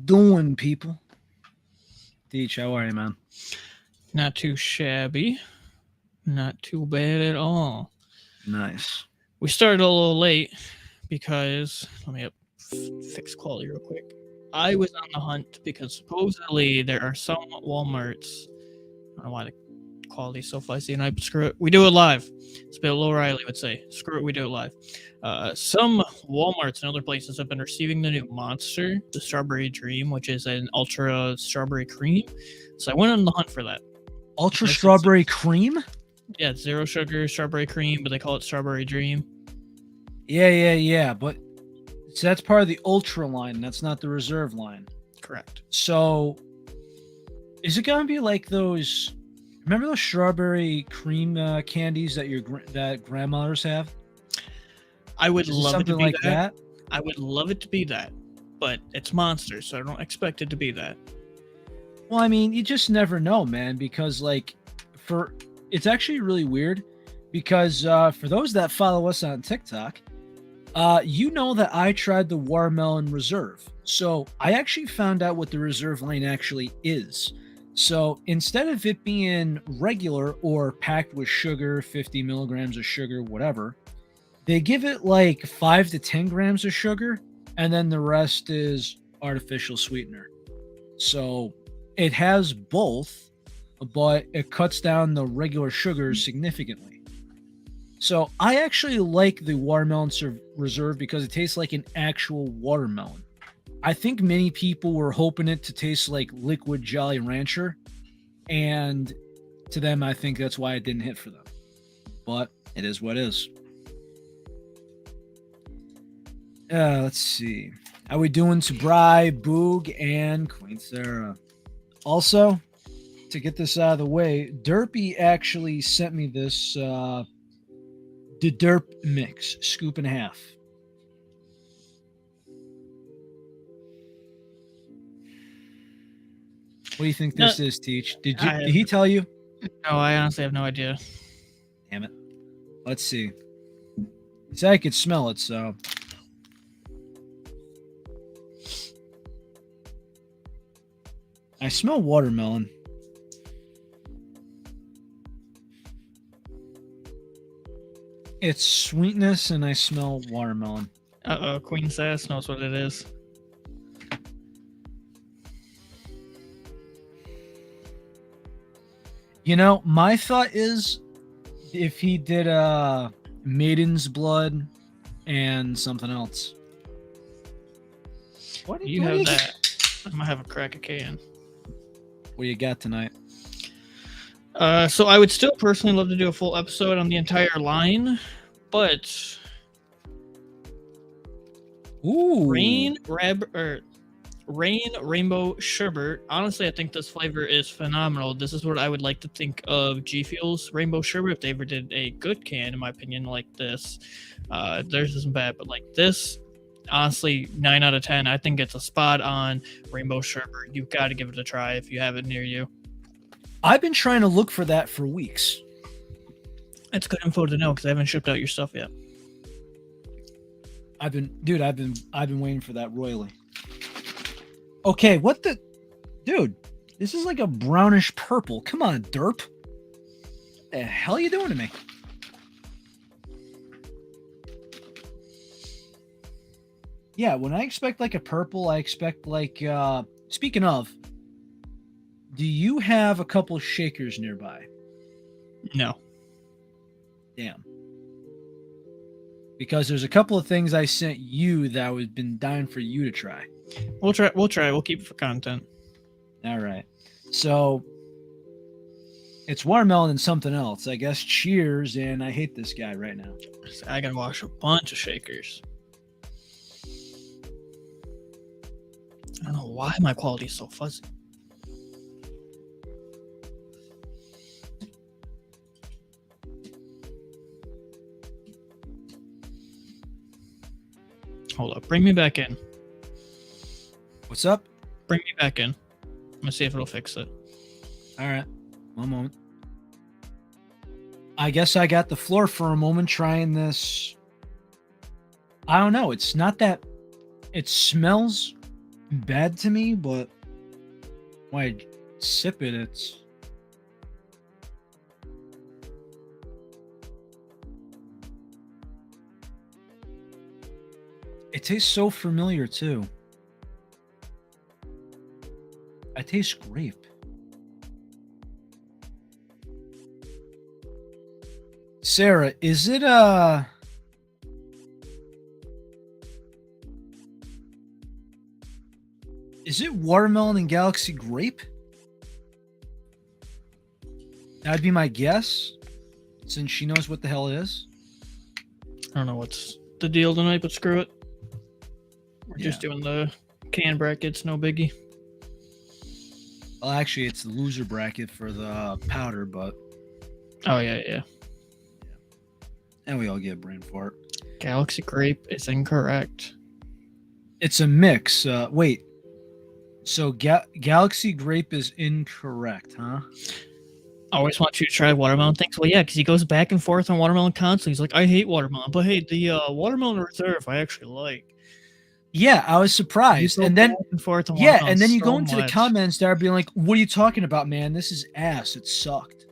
doing, people? Deech, how are you, man? Not too shabby. Not too bad at all. Nice. We started a little late because let me fix quality real quick. I was on the hunt because supposedly there are some Walmarts. I don't know why the quality's so fuzzy, and I screw it. We do it live. It's Bill O'Reilly would say, "Screw it, we do it live." Some Walmarts and other places have been receiving the new Monster, the Strawberry Dream, which is an ultra strawberry cream. So I went on the hunt for that. Ultra strawberry cream? Yeah, it's zero sugar strawberry cream, but they call it Strawberry Dream. Yeah. But so that's part of the Ultra line. That's not the Reserve line. Correct. So is it gonna be like those? Remember those strawberry cream candies that grandmothers have? I would love it to be like that. I would love it to be that, but it's Monster, so I don't expect it to be that. Well, I mean, you just never know, man, because it's actually really weird because for those that follow us on TikTok, you know that I tried the Watermelon Reserve. So I actually found out what the Reserve line actually is. So instead of it being regular or packed with sugar, 50 milligrams of sugar, whatever, they give it like 5 to 10 grams of sugar, and then the rest is artificial sweetener. So it has both, but it cuts down the regular sugars significantly. So I actually like the Watermelon Reserve because it tastes like an actual watermelon. I think many people were hoping it to taste like liquid Jolly Rancher, and to them, I think that's why it didn't hit for them. But it is what it is. Let's see. How we doing to Bry, Boog, and Queen Sarah? Also, to get this out of the way, Derpy actually sent me this the Derp mix, scoop and a half. What do you think this is, Teach? Did he tell you? No, I honestly have no idea. Damn it. Let's see. He said I could smell it, so. I smell watermelon. It's sweetness, and I smell watermelon. Queen Sass knows what it is. You know, my thought is if he did Maiden's Blood and something else. What do you have that? I might have a crack a can. What do you got tonight? So I would still personally love to do a full episode on the entire line, but Rain Rainbow Sherbet. Honestly, I think this flavor is phenomenal. This is what I would like to think of G Fuel's Rainbow Sherbet if they ever did a good can, in my opinion, like this. Theirs isn't bad, but like this, honestly, 9 out of 10. I think it's a spot on Rainbow Sherbet. You've got to give it a try if you have it near you. I've been trying to look for that for weeks. That's good info to know because I haven't shipped out your stuff yet. I've been waiting for that royally. Okay, dude? This is like a brownish purple. Come on, derp. What the hell are you doing to me? Yeah, when I expect like a purple, I expect like. Speaking of, do you have a couple shakers nearby? No. Damn. Because there's a couple of things I sent you that I've been dying for you to try. We'll try. We'll keep it for content. All right. So it's watermelon and something else. I guess cheers, and I hate this guy right now. I gotta wash a bunch of shakers. I don't know why my quality is so fuzzy. Hold up. Bring me back in. What's up? Bring me back in. I'm gonna see if it'll fix it. All right. One moment. I guess I got the floor for a moment trying this. I don't know. It's not that. It smells bad to me, but when I sip it, it tastes so familiar too. I taste grape. Sarah, is it watermelon and Galaxy grape? That'd be my guess, since she knows what the hell it is. I don't know what's the deal tonight, but screw it. We're just doing the can brackets, no biggie. Well, actually, it's the loser bracket for the powder, but... Oh, yeah. And we all get a brain fart. Galaxy grape is incorrect. It's a mix. Wait. So Galaxy grape is incorrect, huh? I always want you to try watermelon things. Well, yeah, because he goes back and forth on watermelon constantly. He's like, I hate watermelon, but hey, the watermelon reserve I actually like. Yeah, I was surprised. And then and then you go into the comments there being like, what are you talking about, man? This is ass. It sucked.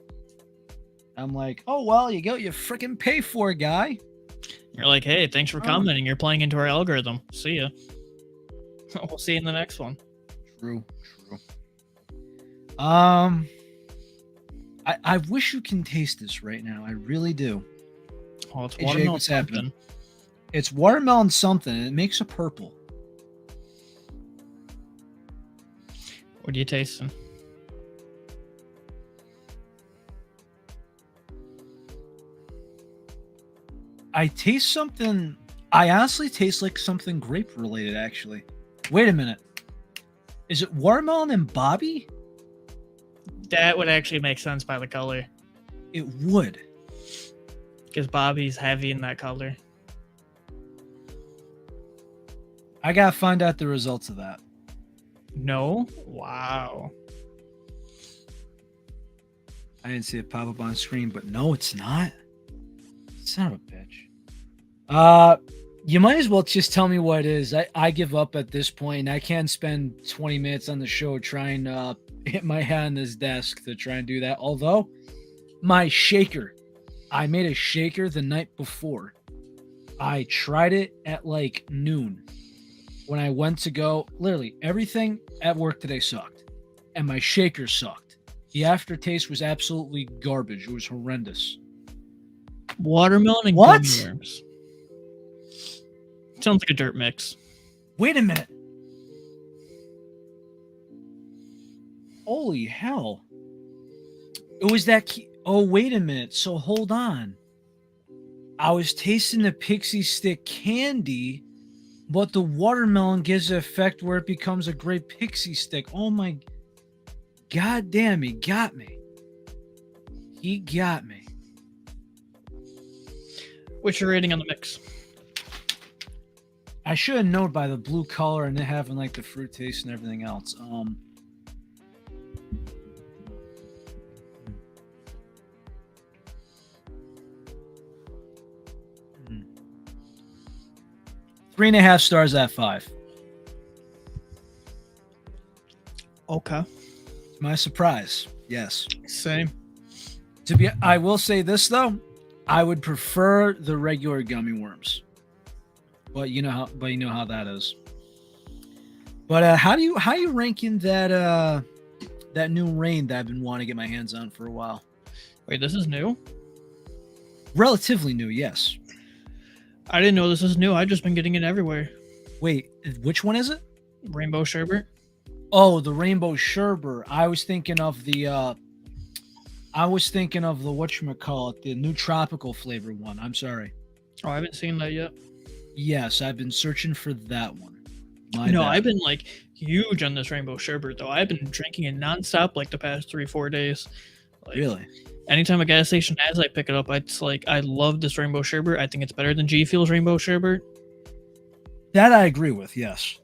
I'm like, oh, well, you freaking pay for it, guy. You're like, hey, thanks for commenting. You're playing into our algorithm. See ya. We'll see you in the next one. True. I wish you can taste this right now. I really do. Oh, it's watermelon something. It's watermelon something, and it makes a purple. What are you tasting? I taste something. I honestly taste like something grape related, actually. Wait a minute. Is it watermelon and Bobby? That would actually make sense by the color. It would. Because Bobby's heavy in that color. I gotta find out the results of that. No? Wow. I didn't see it pop up on screen, but no, it's not. Son of a bitch. You might as well just tell me what it is. I give up at this point. I can't spend 20 minutes on the show trying to hit my head on this desk to try and do that. Although, my shaker. I made a shaker the night before. I tried it at like noon. When I went to go, literally everything at work today sucked. And my shaker sucked. The aftertaste was absolutely garbage. It was horrendous. Watermelon and gummy worms. Sounds like a dirt mix. Wait a minute. Holy hell. It was that... Oh, wait a minute. So hold on. I was tasting the pixie stick candy, but the watermelon gives the effect where it becomes a great pixie stick. Oh my... God damn, he got me. He got me. What's your rating on the mix? I should have known by the blue color and it having like the fruit taste and everything else. 3.5 stars out of 5. Okay. To my surprise, yes. Same. I will say this though, I would prefer the regular gummy worms. But you know how that is. But how you ranking that new rain that I've been wanting to get my hands on for a while? Wait, this is new? Relatively new, yes. I didn't know this is new. I've just been getting it everywhere. Wait, which one is it? Rainbow sherbet. Oh, the rainbow sherbet. I was thinking of the whatchamacallit, the new tropical flavor one. I'm sorry. Oh, I haven't seen that yet. Yes, I've been searching for that one. I've been like huge on this rainbow sherbet though. I've been drinking it nonstop like the past 3-4 days. Like, really? Anytime a gas station has, I pick it up. It's like I love this rainbow sherbet. I think it's better than G Fuel's rainbow sherbet. That I agree with. Yes.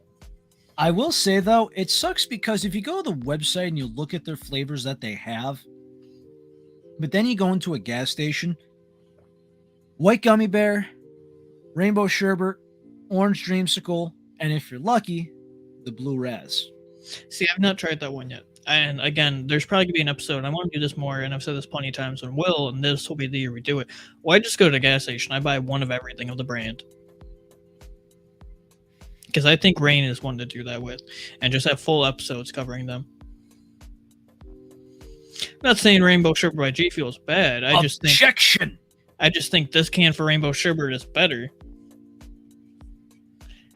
I will say though, it sucks because if you go to the website and you look at their flavors that they have, but then you go into a gas station, white gummy bear, rainbow sherbet, orange dreamsicle, and if you're lucky, the blue raz. See, I've not tried that one yet. And again, there's probably gonna be an episode. I want to do this more, and I've said this plenty of times. And will, and this will be the year we do it. Well, I just go to the gas station. I buy one of everything of the brand, because I think Rain is one to do that with, and just have full episodes covering them. I'm not saying Rainbow Sherbet by G Fuel is bad. I just think this can for Rainbow Sherbet is better.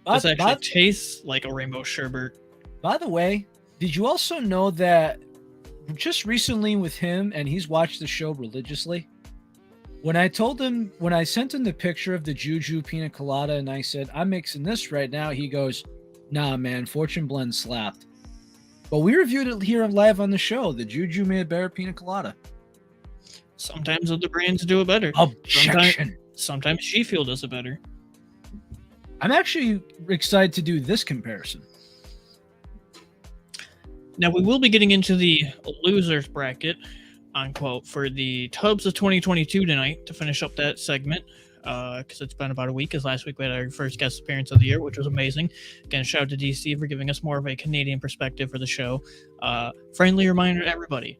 This actually tastes like a Rainbow Sherbet. By the way, did you also know that just recently with him, and he's watched the show religiously, when I sent him the picture of the Juju Pina Colada and I said, I'm mixing this right now, he goes, nah, man, Fortune Blend slapped. But we reviewed it here live on the show. The Juju made a better Pina Colada. Sometimes other brands do it better. Objection. Sometimes G Fuel does it better. I'm actually excited to do this comparison. Now, we will be getting into the losers bracket, unquote, for the Tubs of 2022 tonight to finish up that segment, because it's been about a week, because last week we had our first guest appearance of the year, which was amazing. Again, shout out to DC for giving us more of a Canadian perspective for the show. Friendly reminder to everybody,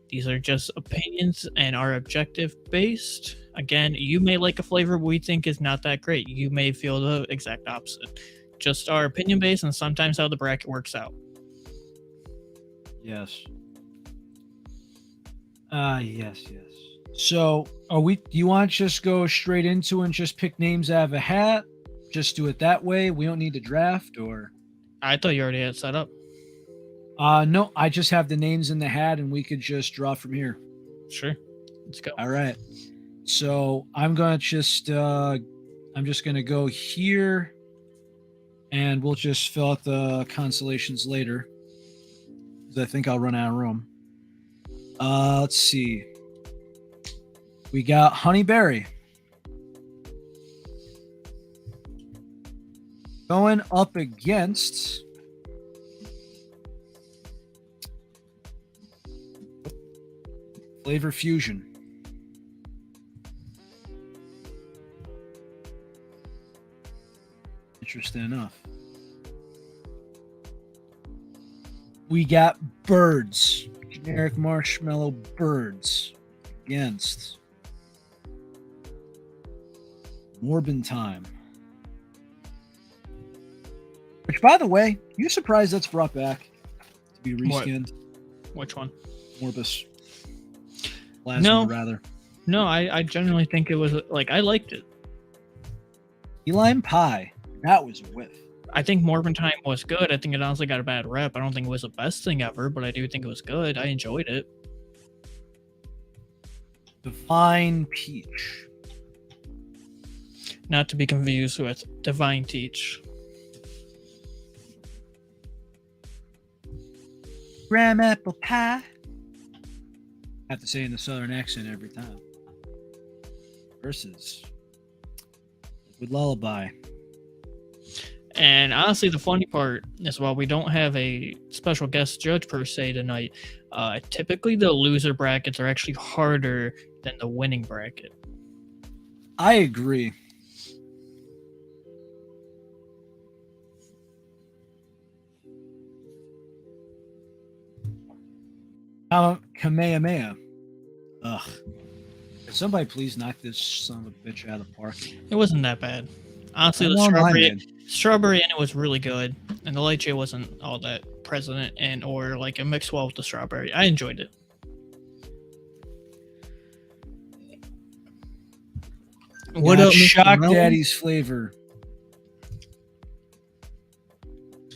these are just opinions and are objective based. Again, you may like a flavor we think is not that great. You may feel the exact opposite. Just our opinion based, and sometimes how the bracket works out. Yes. Yes. So, do you want to just go straight into and just pick names out of a hat? Just do it that way? We don't need to draft, or? I thought you already had it set up. No, I just have the names in the hat and we could just draw from here. Sure. Let's go. All right. So, I'm just going to go here and we'll just fill out the constellations later. I think I'll run out of room. Let's see. We got Honeyberry going up against Flavor Fusion. Interesting enough. We got Birds, generic marshmallow Birds, against Morbin Time. Which, by the way, you surprised that's brought back to be reskinned? Which one? Morbus. Plasma, rather. No, I genuinely think it was, I liked it. Key lime pie. That was a whiff. I think Morbin Time was good. I think it honestly got a bad rep. I don't think it was the best thing ever, but I do think it was good. I enjoyed it. Divine Peach. Not to be confused with Divine Teach. Graham apple pie. I have to say in the southern accent every time. Versus Liquid Lullaby. And honestly, the funny part is while we don't have a special guest judge per se tonight, typically the loser brackets are actually harder than the winning bracket. I agree. Kamehameha. Ugh. Could somebody please knock this son of a bitch out of the park? It wasn't that bad. Honestly, the strawberry in it was really good, and the lychee wasn't all that present, and or like it mixed well with the strawberry. I enjoyed it. What up, Shock Daddy's flavor?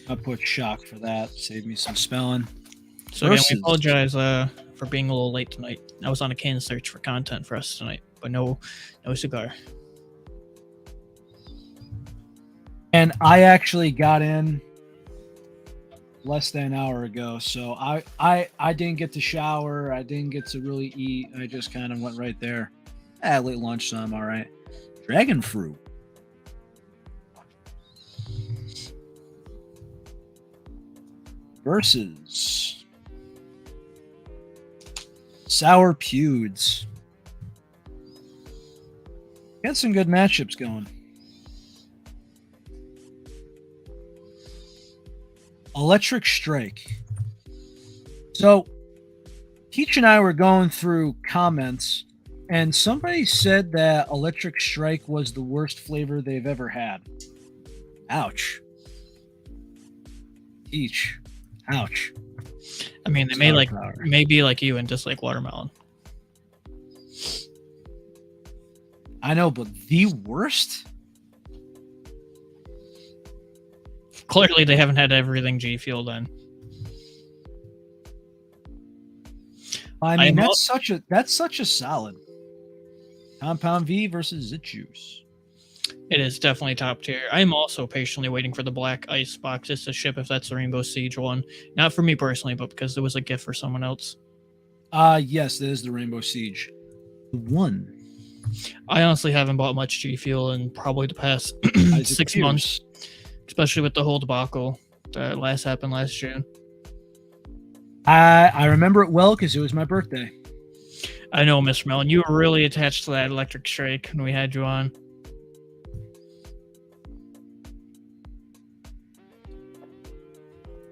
I put shock for that. Save me some spelling. So again, we apologize for being a little late tonight. I was on a can search for content for us tonight, but no cigar. And I actually got in less than an hour ago, so I didn't get to shower. I didn't get to really eat. I just kind of went right there. Late lunch, so I'm all right. Dragon fruit. Versus Sour Pewds. Got some good matchups going. Electric Strike. So, Teach and I were going through comments, and somebody said that Electric Strike was the worst flavor they've ever had. Ouch. Teach. Ouch. I mean, they may be like you and dislike watermelon. I know, but the worst? Clearly, they haven't had everything G Fuel then. I mean, that's such a solid. Compound V versus Zit Juice. It is definitely top tier. I'm also patiently waiting for the black ice boxes to ship if that's the Rainbow Siege one. Not for me personally, but because it was a gift for someone else. Yes, that is the Rainbow Siege. The one. I honestly haven't bought much G Fuel in probably the past 6 months, especially with the whole debacle that happened last June. I remember it well because it was my birthday. I know, Mr. Mellon. You were really attached to that Electric Strike when we had you on.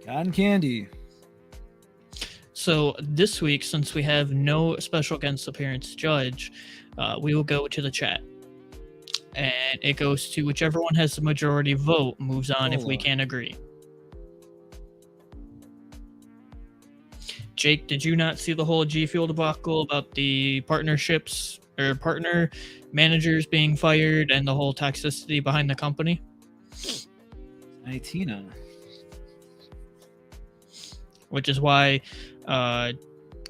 Cotton candy. So this week, since we have no special guest appearance judge, we will go to the chat. And it goes to whichever one has the majority vote moves on if we can't agree. Jake, did you not see the whole G Fuel debacle about the partnerships or partner managers being fired and the whole toxicity behind the company? Tina. Which is why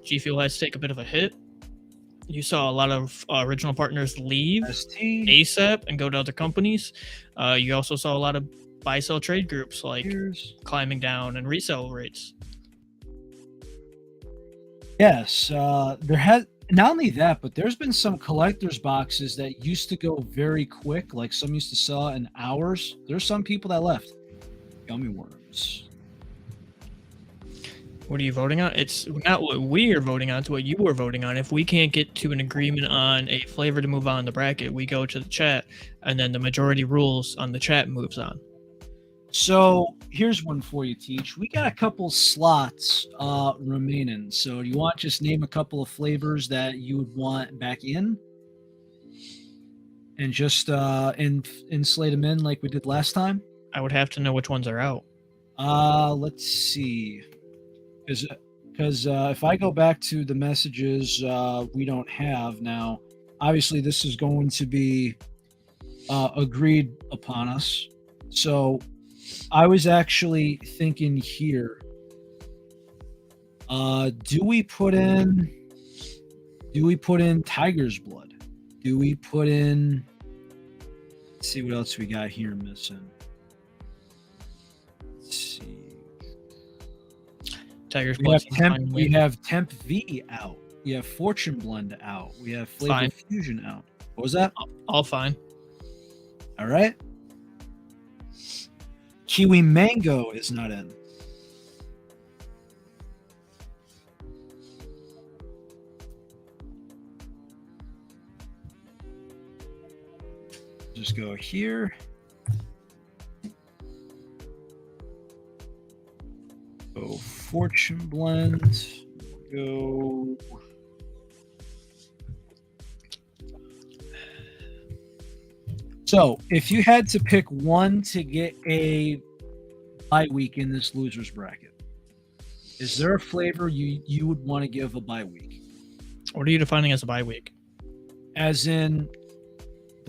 G Fuel has to take a bit of a hit. You saw a lot of original partners leave ASAP and go to other companies. You also saw a lot of buy-sell trade groups like climbing down and resale rates. Yes, there has not only that, but there's been some collector's boxes that used to go very quick, like some used to sell in hours. There's some people that left. Gummy worms. What are you voting on? It's not what we are voting on, it's what you were voting on. If we can't get to an agreement on a flavor to move on the bracket, we go to the chat, and then the majority rules on the chat moves on. So here's one for you, Teach. We got a couple slots remaining. So do you want to just name a couple of flavors that you would want back in? And just slate them in like we did last time? I would have to know which ones are out. Let's see. Because if I go back to the messages we don't have now, obviously this is going to be agreed upon us. So I was actually thinking here, do we put in Tiger's Blood? Do we put in, let's see what else we got here missing. Let's see. Tiger's Blood. We have Temp V out. We have Fortune Blend out. We have Flavor Fusion out. What was that? All fine. All right. Kiwi Mango is not in. Just go here. Go Fortune Blend. Go. So, if you had to pick one to get a bye week in this loser's bracket, is there a flavor you would want to give a bye week? What are you defining as a bye week? As in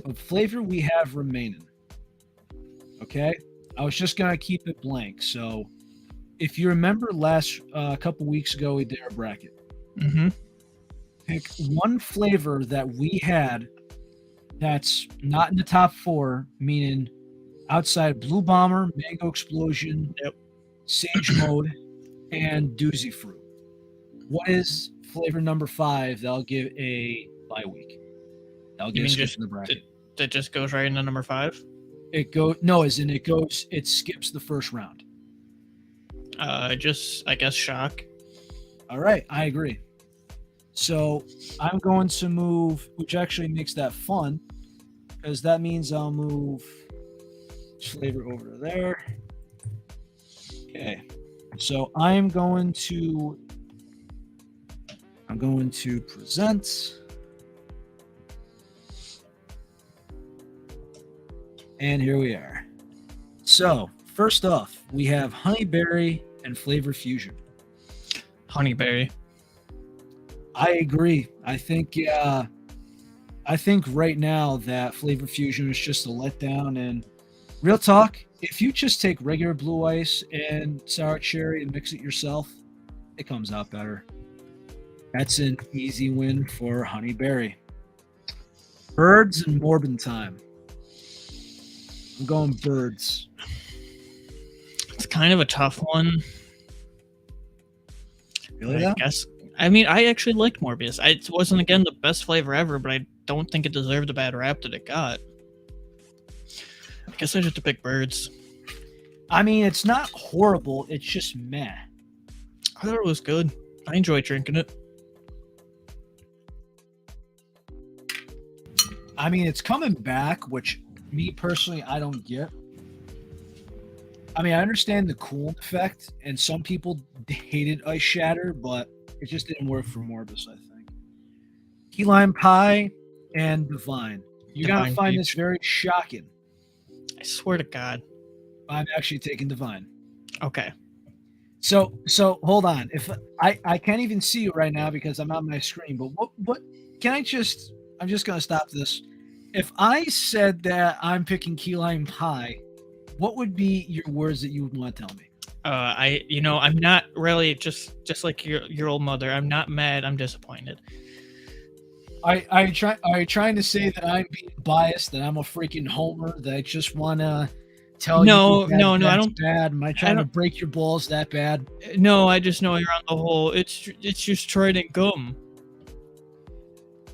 the flavor we have remaining. Okay? I was just going to keep it blank. So, if you remember last couple weeks ago, we did our bracket. Mm-hmm. Pick one flavor that we had that's not in the top four, meaning outside Blue Bomber, Mango Explosion, Sage Mode, and Doozy Fruit. What is flavor number 5 that'll give a bye week? That'll give skip in the bracket. That just goes right into number 5? It skips the first round. I guess shock. All right, I agree. So I'm going to move, which actually makes that fun, because that means I'll move flavor over there. Okay. So I'm going to present. And here we are. So first off, we have honeyberry and flavor fusion. Honeyberry. I agree. I think right now that flavor fusion is just a letdown. And real talk, if you just take regular blue ice and sour cherry and mix it yourself, it comes out better. That's an easy win for honeyberry. Birds and Morbin time. I'm going birds. It's kind of a tough one. Really? I guess. I mean, I actually liked Morbius. It wasn't, again, the best flavor ever, but I don't think it deserved the bad rap that it got. I guess I just have to pick birds. I mean, it's not horrible. It's just meh. I thought it was good. I enjoyed drinking it. I mean, it's coming back, which me personally, I don't get. I mean, I understand the cool effect, and some people hated Ice Shatter, but it just didn't work for Morbus, I think. Key lime pie and Divine. You're going to find this very shocking. I swear to God. I'm actually taking Divine. Okay. So hold on. If I can't even see you right now because I'm on my screen, but what can I'm just going to stop this. If I said that I'm picking key lime pie, what would be your words that you would want to tell me? I'm not really just like your old mother. I'm not mad. I'm disappointed. Are you trying to say that I'm being biased, that I'm a freaking homer, that I just want to tell you no, I don't. Bad? Am I trying to break your balls that bad? No, I just know you're on the whole. It's just Trident gum.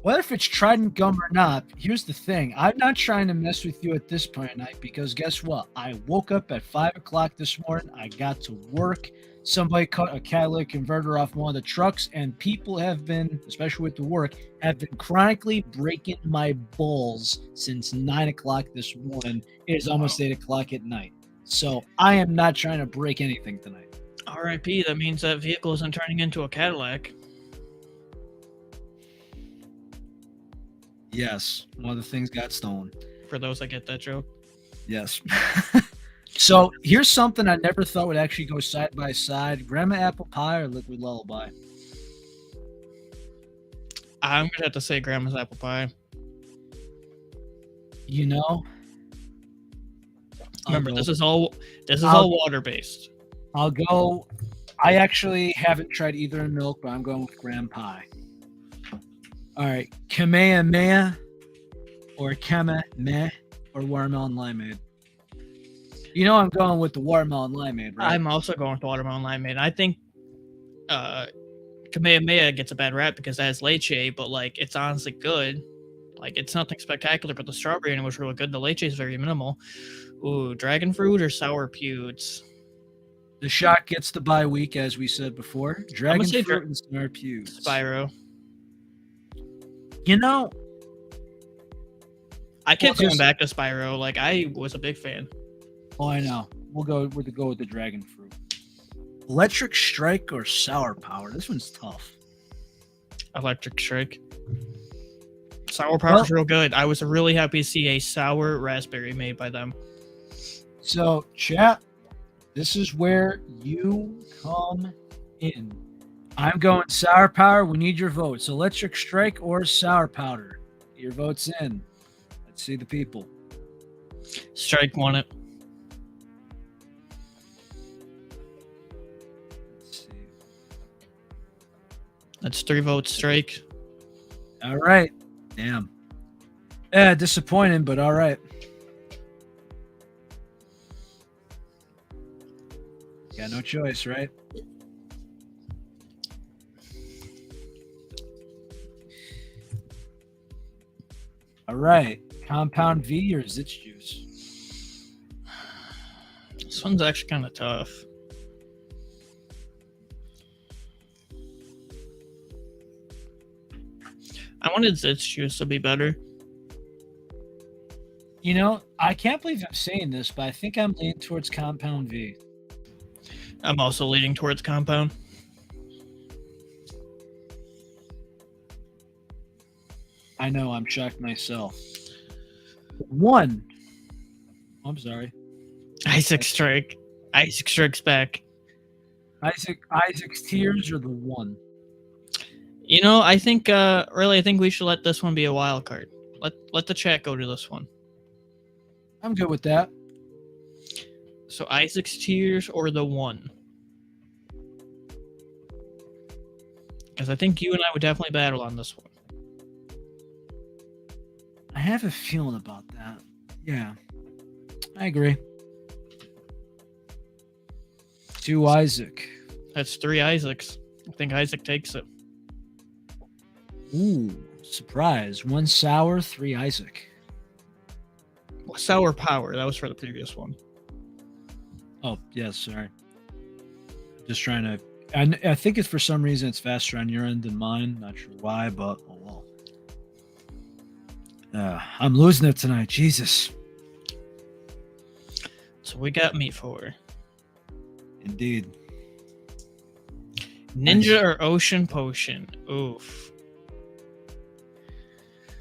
Whether if it's Trident gum or not, here's the thing. I'm not trying to mess with you at this point at night because guess what? I woke up at 5 o'clock this morning. I got to work. Somebody cut a catalytic converter off one of the trucks, and people have been, especially with the work, have been chronically breaking my balls since 9 o'clock this morning. It is almost 8 o'clock at night. So I am not trying to break anything tonight. R.I.P. That means that vehicle isn't turning into a Cadillac. Yes, one of the things got stolen. For those that get that joke. Yes. So here's something I never thought would actually go side by side: Grandma apple pie or liquid lullaby. I'm gonna have to say Grandma's apple pie. You know. Remember, this is all water based. I'll go. I actually haven't tried either in milk, but I'm going with Graham pie. All right, Kamehameha or Kamehameha or watermelon limeade. You know I'm going with the watermelon limeade, right? I'm also going with watermelon limeade. I think Kamehameha gets a bad rap because it has leche, but like it's honestly good. Like it's nothing spectacular, but the strawberry in it was really good. The leche is very minimal. Ooh, dragon fruit or sour pewds? The shot gets the bye week, as we said before. Dragon fruit and sour pewds. Spyro. You know, I kept going back to Spyro. Like I was a big fan. Oh, I know. We'll go with the dragon fruit. Electric Strike or Sour Power? This one's tough. Electric Strike. Sour Power's real good. I was really happy to see a sour raspberry made by them. So, chat, this is where you come in. I'm going Sour Power. We need your votes. Electric Strike or Sour Powder? Get your votes in. Let's see the people. Strike won it. Let's see. That's 3 votes, Strike. All right. Damn. Yeah, disappointing, but all right. Got no choice, right? All right. Compound V or Zitz Juice? This one's actually kind of tough. I wanted Zitz Juice to be better. You know, I can't believe I'm saying this, but I think I'm leaning towards Compound V. I'm also leaning towards compound. I know, I'm shocked myself. One. I'm sorry. Isaac Strike. Isaac Strikes Back. Isaac's Tears or the one? I think I think we should let this one be a wild card. Let the chat go to this one. I'm good with that. So Isaac's Tears or the one? Because I think you and I would definitely battle on this one. I have a feeling about that. Yeah. I agree. 2 Isaac. That's 3 Isaacs. I think Isaac takes it. Ooh, surprise. 1 Sour, 3 Isaac. Sour Power. That was for the previous one. Oh, yes, sorry. Just trying to... I think it's for some reason it's faster on your end than mine. Not sure why, but oh well. I'm losing it tonight. Jesus. So we got meat for. Indeed. Ninja or Ocean Potion? Oof.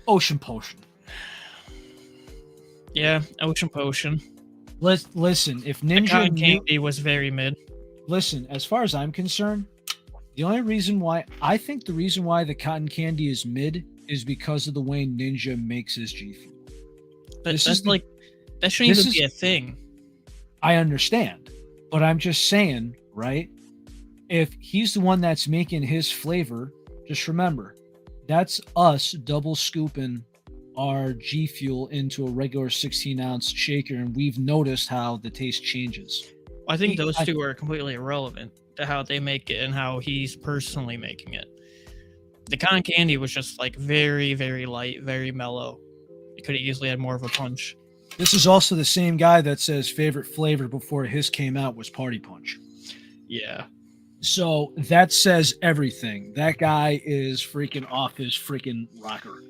Ocean Potion. Yeah, Ocean Potion. Listen, if The Ninja cotton candy was very mid. Listen, as far as I'm concerned, the reason why the cotton candy is mid is because of the way Ninja makes his G Fuel. That shouldn't even be a thing. I understand, but I'm just saying, right? If he's the one that's making his flavor, just remember, that's us double scooping our G Fuel into a regular 16-ounce shaker, and we've noticed how the taste changes. I think those two are completely irrelevant to how they make it and how he's personally making it. The cotton candy was just like very, very light, very mellow. It could have easily had more of a punch. This is also the same guy that says favorite flavor before his came out was Party Punch. Yeah. So that says everything. That guy is freaking off his freaking rocker.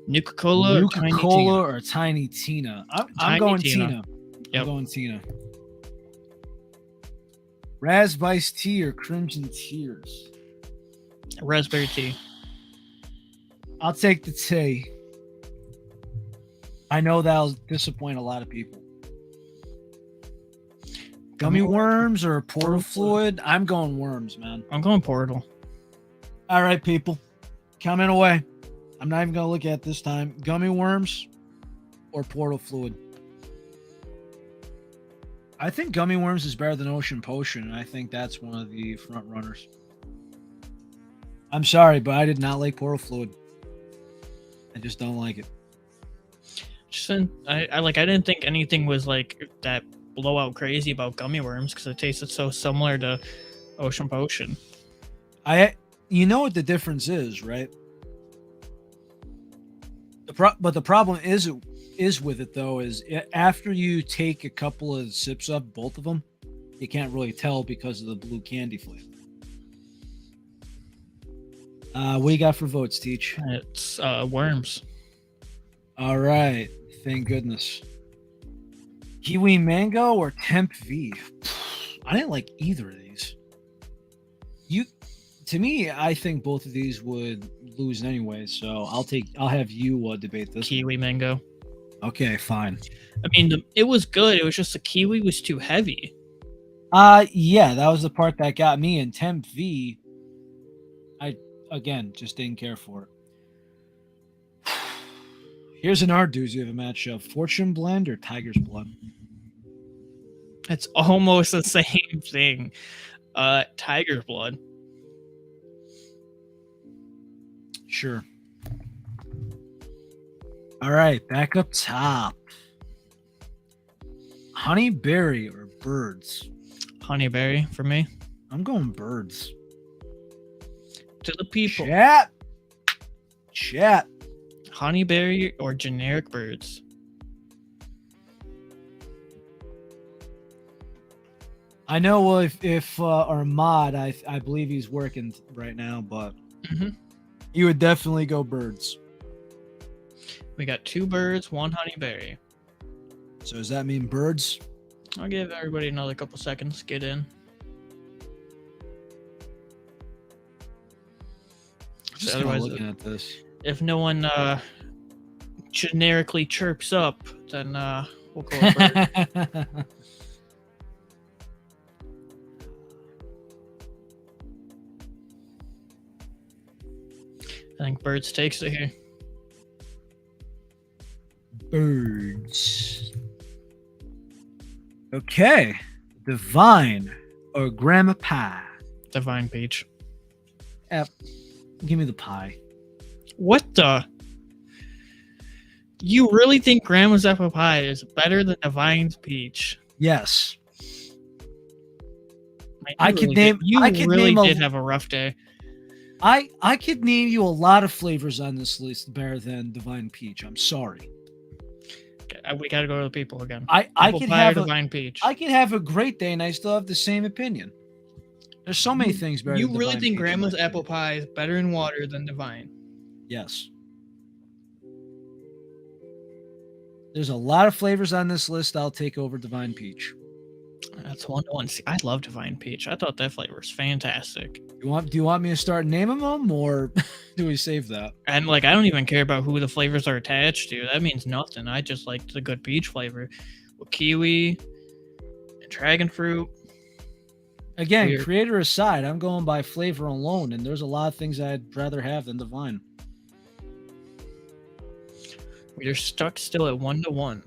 Nuka-Cola or Tiny Tina? I'm going Tina. Yep. I'm going Tina. Raspberry tea or Crimson Tears? Raspberry tea. I'll take the tea. I know that'll disappoint a lot of people. Gummy worms or portal fluid? I'm going worms, man. I'm going portal. All right, people. Comment away. I'm not even going to look at it this time. Gummy worms or portal fluid? I think gummy worms is better than Ocean Potion, and I think that's one of the front runners. I'm sorry, but I did not like portal fluid. I just don't like it. I didn't think anything was like that blowout crazy about gummy worms because it tasted so similar to Ocean Potion. You know what the difference is, right? But the problem is with it though is after you take a couple of sips of both of them, you can't really tell because of the blue candy flavor. What you got for votes, Teach? It's worms. All right, thank goodness. Kiwi Mango or Temp V? I didn't like either of these. To me, I think both of these would lose anyway, so I'll have you debate this. Kiwi Mango. Okay, fine. I mean, it was good. It was just the kiwi was too heavy. Yeah, that was the part that got me. And Temp V, I again just didn't care for it. Here's an art doozy of a matchup: Fortune Blend or Tiger's Blood. It's almost the same thing. Tiger's Blood. Sure. All right, back up top. Honeyberry or Birds? Honeyberry for me. I'm going Birds. To the people. Chat. Honeyberry or generic Birds? I know if Ahmad, I believe he's working right now, but he would definitely go Birds. We got 2 Birds, 1 Honeyberry. So does that mean Birds? I'll give everybody another couple seconds. Get in. Just kinda Otherwise, looking at this. if no one generically chirps up, then we'll go with Bird. I think Birds takes it here. Birds. Okay. Divine or grandma pie? Divine Peach. Give me the pie. What the? You really think Grandma's apple pie is better than Divine's peach? Yes. I could name. You I could really name did have a rough day. I could name you a lot of flavors on this list better than Divine Peach. I'm sorry. We got to go to the people again. I Apple could pie have or a, Divine Peach. I could have a great day and I still have the same opinion. There's so many things better. You than really Divine think Peach, Grandma's in my apple opinion. pie is better in water than Divine? Yes. There's a lot of flavors on this list. I'll take over Divine Peach. That's 1-1. See, I love Divine Peach. I thought that flavor was fantastic. Do you want me to start naming them, or do we save that? And like, I don't even care about who the flavors are attached to. That means nothing. I just like the good peach flavor with kiwi and dragon fruit. Again, Weird. creator aside, I'm going by flavor alone, and there's a lot of things I'd rather have than Divine. We're stuck still at 1-1.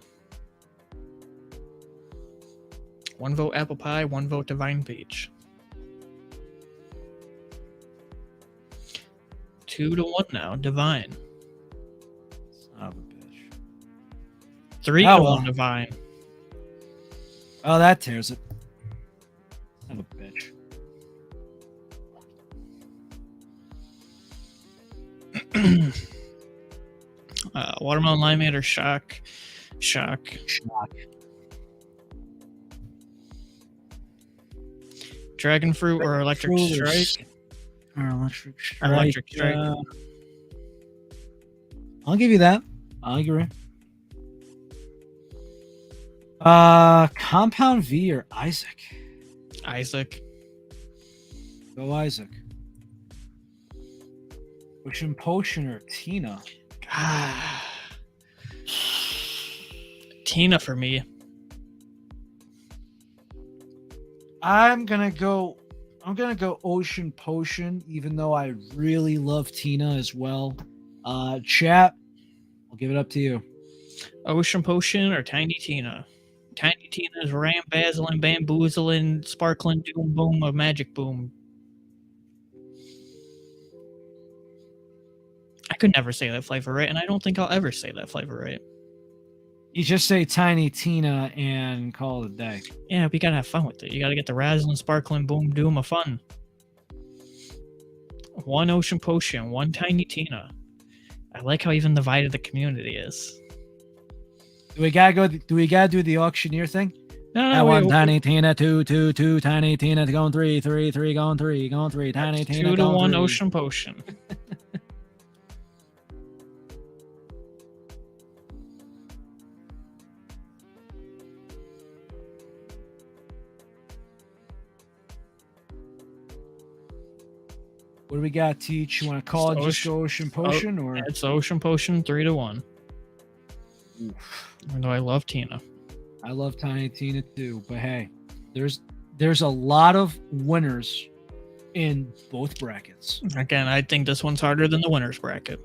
1 vote apple pie, 1 vote Divine Peach. 2-1 now, Divine. Son of a bitch. 3-1 Divine. Oh, that tears it. Son of a bitch. Watermelon limeade or shock. Dragon fruit or electric strike. Or electric strike. I'll give you that. I'll agree. Compound V or Isaac? Isaac. Go Isaac. Ocean Potion or Tina? Tina for me. I'm gonna go Ocean Potion, even though I really love Tina as well. Chat, I'll give it up to you. Ocean Potion or Tiny Tina? Tiny Tina's ram-bazzling, bamboozling, sparkling doom boom of magic boom. I could never say that flavor right, and I don't think I'll ever say that flavor right. You just say Tiny Tina and call it a day. Yeah, we gotta have fun with it. You gotta get the razzling, sparkling boom doom of fun. 1 Ocean Potion, 1 Tiny Tina. I like how even divided the community is. Do we gotta do the auctioneer thing? No, One Tiny Tina, two Tiny Tina going three going three Tiny Tina 2-1 3. Ocean Potion. What do we got, Teach? You want to call it just Ocean Potion, or it's Ocean Potion 3-1. Even though I love Tina. I love Tiny Tina too, but hey, there's a lot of winners in both brackets. Again, I think this one's harder than the winner's bracket.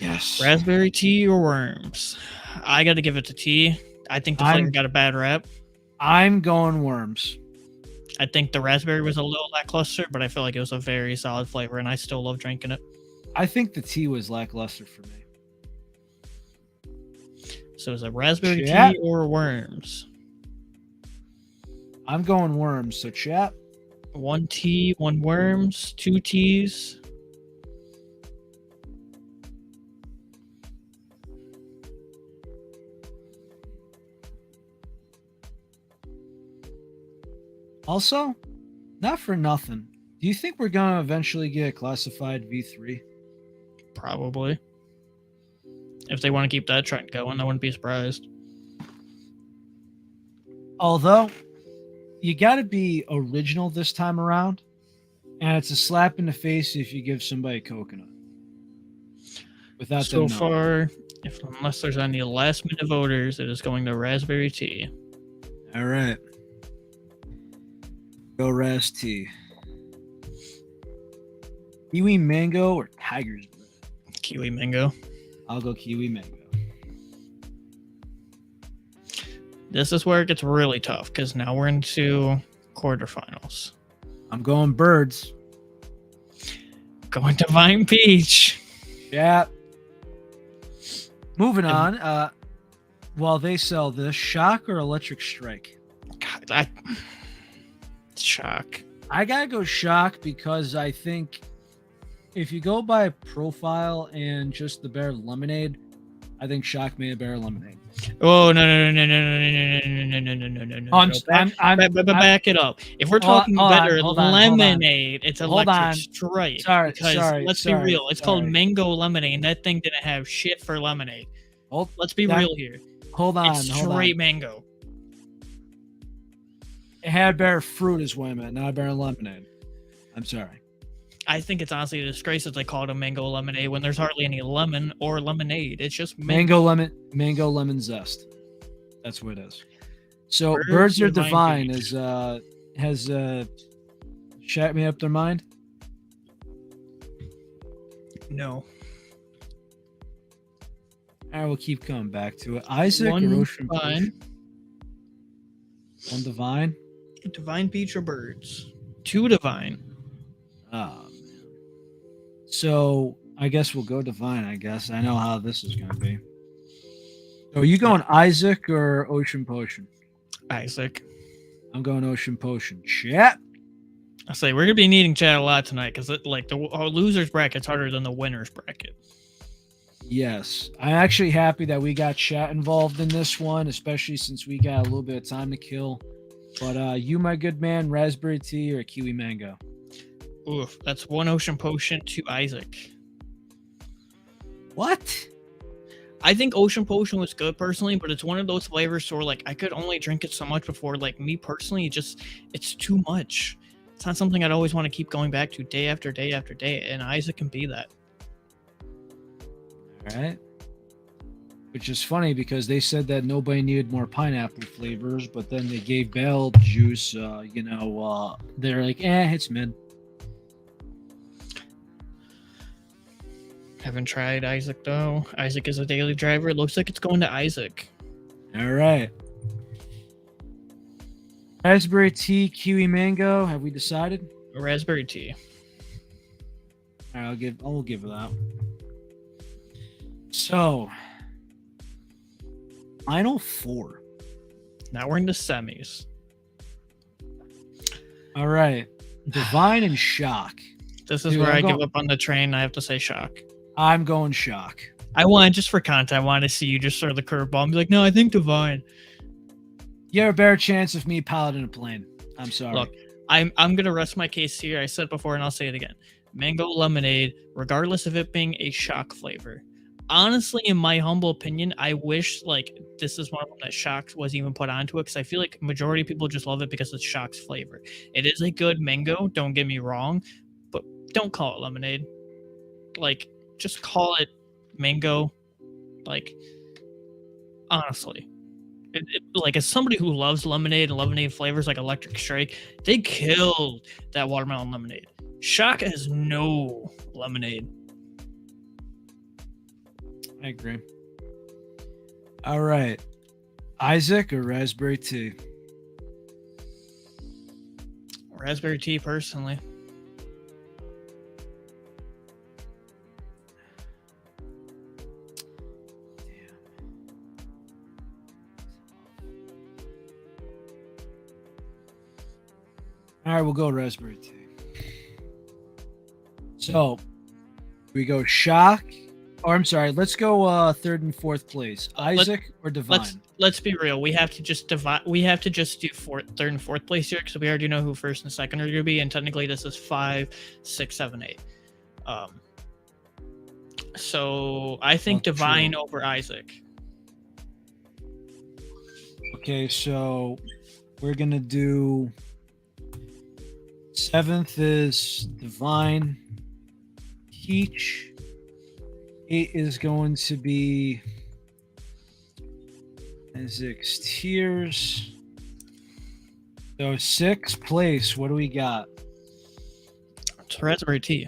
Yes. Raspberry tea or worms? I got to give it to tea. I think the flavor got a bad rap. I'm going worms. I think the raspberry was a little lackluster, but I feel like it was a very solid flavor, and I still love drinking it. I think the tea was lackluster for me. So is it raspberry tea or worms? I'm going worms. So chat. 1 tea, 1 worms, 2 teas. Also, not for nothing. Do you think we're gonna eventually get a classified V3? Probably. If they want to keep that trend going, I wouldn't be surprised. Although, you got to be original this time around. And it's a slap in the face if you give somebody coconut without So them knowing. far, unless there's any last minute voters, it is going to raspberry tea. All right. Go Raz Tea. Kiwi mango or tiger's bread? Kiwi mango. I'll go kiwi mango. This is where it gets really tough because now we're into quarterfinals. I'm going birds. Going Divine Peach. Yeah. Moving on. While they sell this, Shock or Electric Strike? God, Shock. I gotta go Shock because I think if you go by profile and just the bare lemonade, I think Shock made a better lemonade. Oh no! Back it up. If we're talking better lemonade, it's Electric Strike. Sorry. Let's be real. It's called Mango Lemonade, and that thing didn't have shit for lemonade. Let's be real here. Hold on. It's straight mango. It had better fruit is what I meant, not better lemonade. I'm sorry. I think it's honestly a disgrace that they call it a mango lemonade when there's hardly any lemon or lemonade. It's just mango lemon zest. That's what it is. So Birds Are Divine has shat me up their mind. No. I will keep coming back to it. Isaac or Ocean Divine. One Divine. Divine Peach or Birds? Two Divine. Oh, man. So I guess we'll go Divine. I guess I know how this is going to be. So are you going Isaac or Ocean Potion? Isaac. I'm going Ocean Potion. Chat. I say we're gonna be needing chat a lot tonight because like the losers bracket's harder than the winners bracket. Yes, I'm actually happy that we got chat involved in this one, especially since we got a little bit of time to kill. But you, my good man, raspberry tea or kiwi mango? Oof, that's one Ocean Potion, two Isaac. What? I think Ocean Potion was good personally, but it's one of those flavors where like I could only drink it so much before like me personally, it's too much. It's not something I'd always want to keep going back to day after day after day, and Isaac can be that. All right. Which is funny because they said that nobody needed more pineapple flavors, but then they gave Bell juice. They're like, it's mid. Haven't tried Isaac though. Isaac is a daily driver. It looks like it's going to Isaac. All right. Raspberry tea, kiwi mango. Have we decided? Raspberry tea. All right, I'll give it that. So, final four. Now we're into semis. All right, Divine and Shock. This is where I give up on the train. I have to say Shock. I'm going Shock. Just for content, I want to see you just throw the curveball and be like, no, I think Divine. You have a better chance of me piloting a plane. I'm sorry. Look, I'm gonna rest my case here. I said it before and I'll say it again. Mango lemonade, regardless of it being a Shock flavor. Honestly, in my humble opinion, I wish like this is one of them that Shock was even put onto it because I feel like majority of people just love it because it's Shock's flavor. It is a good mango, don't get me wrong, but don't call it lemonade. Like, just call it mango. Like, honestly. Like, as somebody who loves lemonade and lemonade flavors like Electric Strike, they killed that watermelon lemonade. Shock has no lemonade. I agree. All right. Isaac or raspberry tea? Raspberry tea, personally. All right, we'll go raspberry tea. So we go Shock. Or I'm sorry, let's go third and fourth place. Isaac or Divine? Let's be real. We have to just divide. We have to just do third and fourth place here because we already know who first and second are going to be, and technically this is 5, 6, 7, 8. So I think Divine over Isaac. Okay, so we're gonna do 7th is Divine Peach. 8 is going to be Isaac's Tears. So 6th place, what do we got? It's raspberry tea.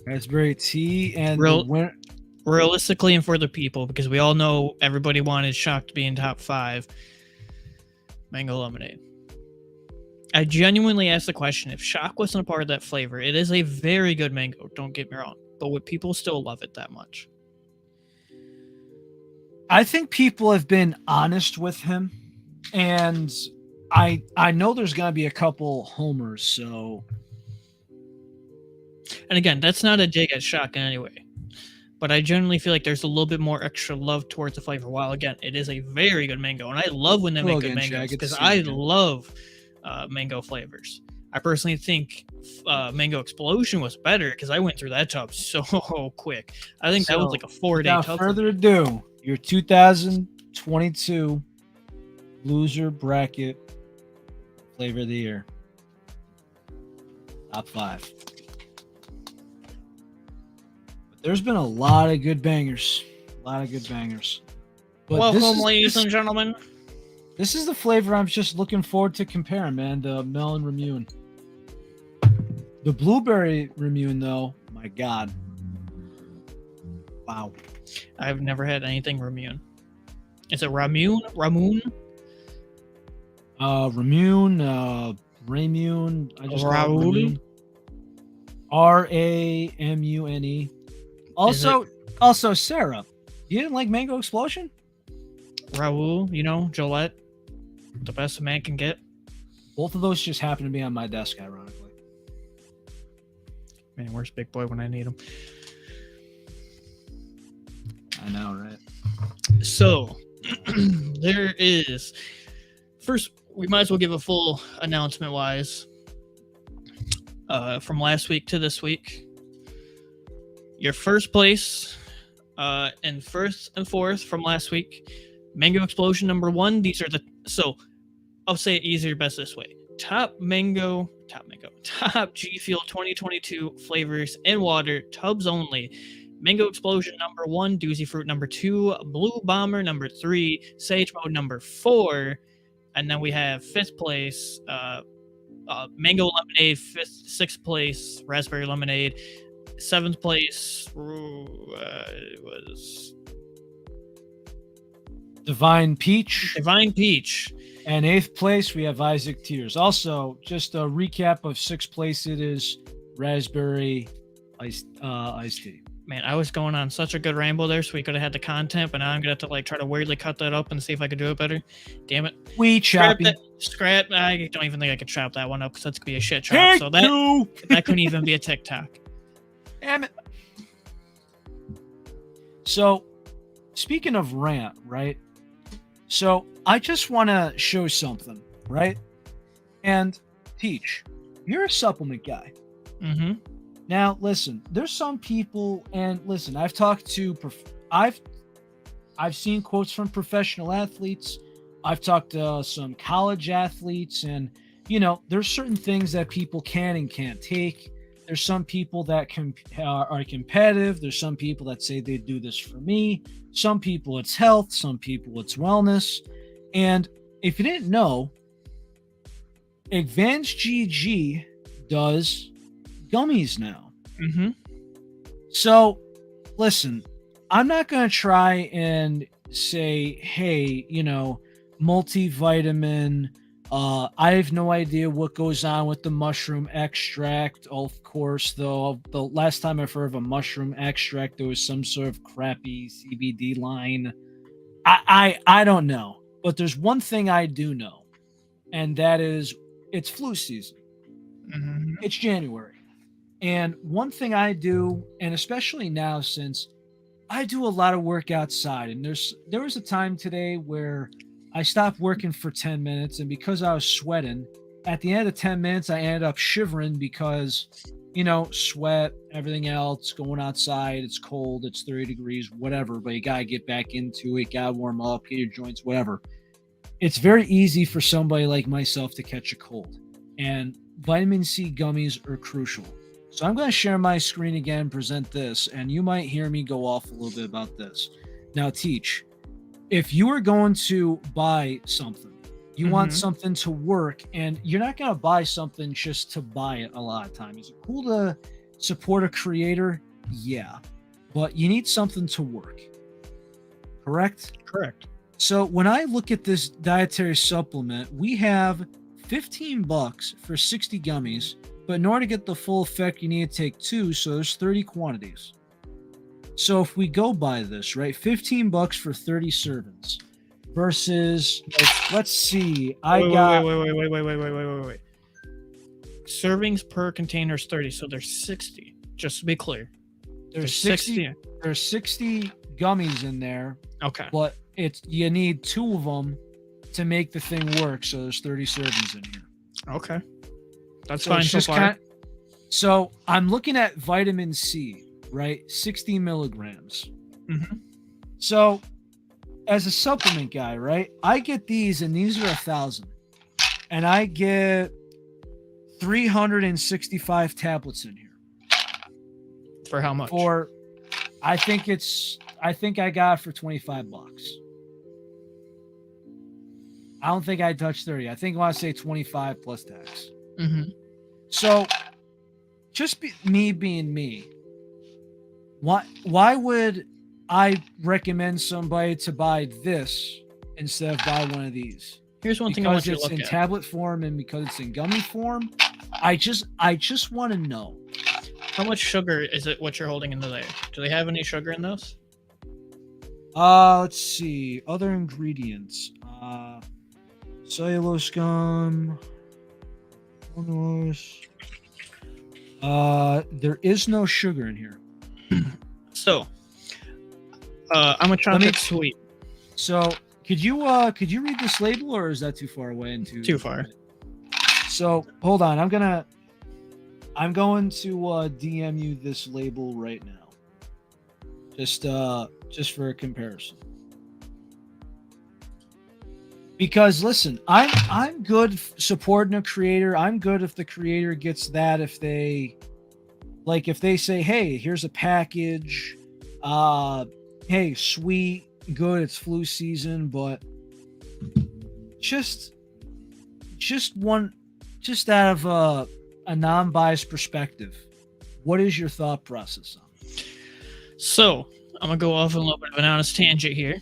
Raspberry tea and realistically, and for the people, because we all know everybody wanted Shock to be in top 5. Mango lemonade. I genuinely asked the question, if Shock wasn't a part of that flavor, it is a very good mango, don't get me wrong, but would people still love it that much? I think people have been honest with him, and I know there's going to be a couple homers, so... And again, that's not a dig at Shock in any way, but I generally feel like there's a little bit more extra love towards the flavor, while again, it is a very good mango, and I love when they make good mangoes, because I love mango flavors. I personally think Mango Explosion was better, because I went through that tub so quick. I think that was like a 4-day tub. Without further ado, your 2022 loser bracket flavor of the year. Top 5. But there's been a lot of good bangers. But welcome, ladies and gentlemen. This is the flavor I'm just looking forward to comparing, man. The melon Ramune. The blueberry Ramune, though, my God. Wow. I've never had anything Ramune. Is it Ramune? Ramune? Ramune. I just Raul. Ramune. Also, Sarah, you didn't like Mango Explosion? Raul, you know, Gillette, the best a man can get. Both of those just happen to be on my desk, ironically. Man, where's Big Boy when I need him? I know, right? So, there is... First, we might as well give a full announcement-wise from last week to this week. Your first place and first and fourth from last week, Mango Explosion number 1. These are the... So, I'll say it easier best this way. Top G Fuel 2022 flavors and water, tubs only. Mango Explosion number 1, Doozy Fruit number 2, Blue Bomber number 3, Sage Mode number 4, and then we have 5th place, Mango Lemonade, 6th place, Raspberry Lemonade, 7th place was Divine Peach. And 8th place, we have Isaac Tears. Also, just a recap of 6th place, it is Raspberry Iced Tea. Man, I was going on such a good ramble there, so we could have had the content, but now I'm going to have to like try to weirdly cut that up and see if I could do it better. Damn it. Scrap. I don't even think I could chop that one up, because that's going to be a shit chop. So that couldn't even be a TikTok. Damn it. So, speaking of rant, right? So, I just want to show something, right? And Teach, you're a supplement guy. Mm-hmm. Now, listen, there's some people, and listen, I've talked to, I've seen quotes from professional athletes. I've talked to some college athletes, and, you know, there's certain things that people can and can't take. There's some people that are competitive. There's some people that say they do this for me. Some people it's health. Some people it's wellness. And if you didn't know, Advanced GG does gummies now. Mm-hmm. So, listen, I'm not going to try and say, hey, you know, multivitamin. I have no idea what goes on with the mushroom extract. Of course, though, the last time I've heard of a mushroom extract, there was some sort of crappy CBD line. I don't know. But there's one thing I do know, and that is it's flu season. Mm-hmm. It's January. And one thing I do, and especially now since I do a lot of work outside, and there was a time today where I stopped working for 10 minutes, and because I was sweating, at the end of 10 minutes, I ended up shivering because, you know, sweat, everything else, going outside, it's cold, it's 30 degrees, whatever, but you got to get back into it, got to warm up, get your joints, whatever. It's very easy for somebody like myself to catch a cold. And vitamin C gummies are crucial. So I'm going to share my screen again, present this, and you might hear me go off a little bit about this. Now, Teach, if you are going to buy something, you want something to work, and you're not going to buy something just to buy it a lot of times. Is it cool to support a creator? Yeah. But you need something to work. Correct? Correct. So when I look at this dietary supplement, we have $15 for 60 gummies, but in order to get the full effect, you need to take 2, so there's 30 quantities. So if we go by this, right, $15 for 30 servings versus, like, let's see, Wait. Servings per container is 30, so there's 60. Just to be clear, there's 60. There's 60 gummies in there. Okay. But you need 2 of them to make the thing work, so there's 30 servings in here. Okay. That's fine so far. So I'm looking at vitamin C, right? 60 milligrams. So as a supplement guy, right? I get these, and these are 1,000. And I get 365 tablets in here. For how much? I think I got it for $25. I don't think I touched 30. I think I want to say 25 plus tax. So, just me being me, why would I recommend somebody to buy this instead of buy one of these? Here's one thing I want you to look at. Because it's in tablet form and because it's in gummy form, I just want to know. How much sugar is it what you're holding into there? Do they have any sugar in those? Let's see. Other ingredients. Cellulose gum. There is no sugar in here. So, I'm a chocolate sweet. So, could you read this label, or is that too far away? Too far. So, hold on. I'm going to DM you this label right now. Just for a comparison. Because listen, I'm good supporting a creator. I'm good if the creator gets that. If they say, hey, here's a package. Hey, sweet, good. It's flu season, but just out of a non-biased perspective, what is your thought process on it? So I'm gonna go off on a little bit of an honest tangent here.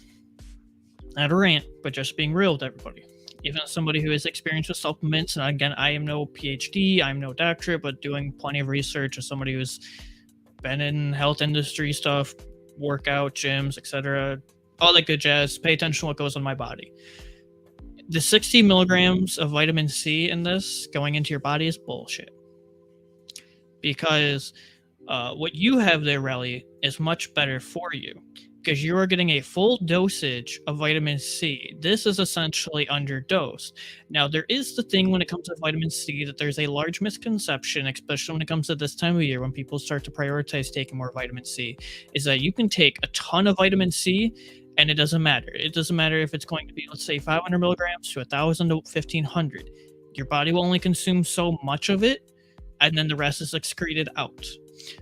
Not a rant, but just being real with everybody. Even as somebody who has experience with supplements, and again, I am no PhD, I'm no doctorate, but doing plenty of research as somebody who's been in health industry stuff, workout, gyms, etc., all that good jazz, pay attention to what goes on my body. The 60 milligrams of vitamin C in this going into your body is bullshit. Because what you have there, Relly, is much better for you. Because you are getting a full dosage of vitamin C. This is essentially underdosed. Now, there is the thing when it comes to vitamin C that there's a large misconception, especially when it comes to this time of year when people start to prioritize taking more vitamin C, is that you can take a ton of vitamin C and it doesn't matter. It doesn't matter if it's going to be, let's say, 500 milligrams to 1,000 to 1,500. Your body will only consume so much of it, and then the rest is excreted out.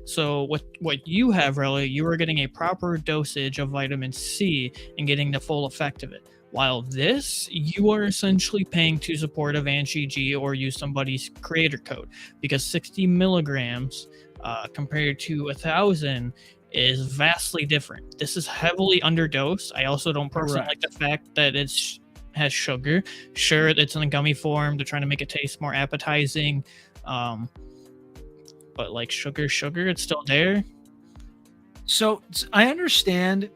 So what you have, really, you are getting a proper dosage of vitamin C and getting the full effect of it. While this, you are essentially paying to support a VanGG or use somebody's creator code, because 60 milligrams compared to 1,000 is vastly different. This is heavily underdosed. I also don't personally like the fact that has sugar. Sure, it's in a gummy form. They're trying to make it taste more appetizing. But like sugar, it's still there. So I understand,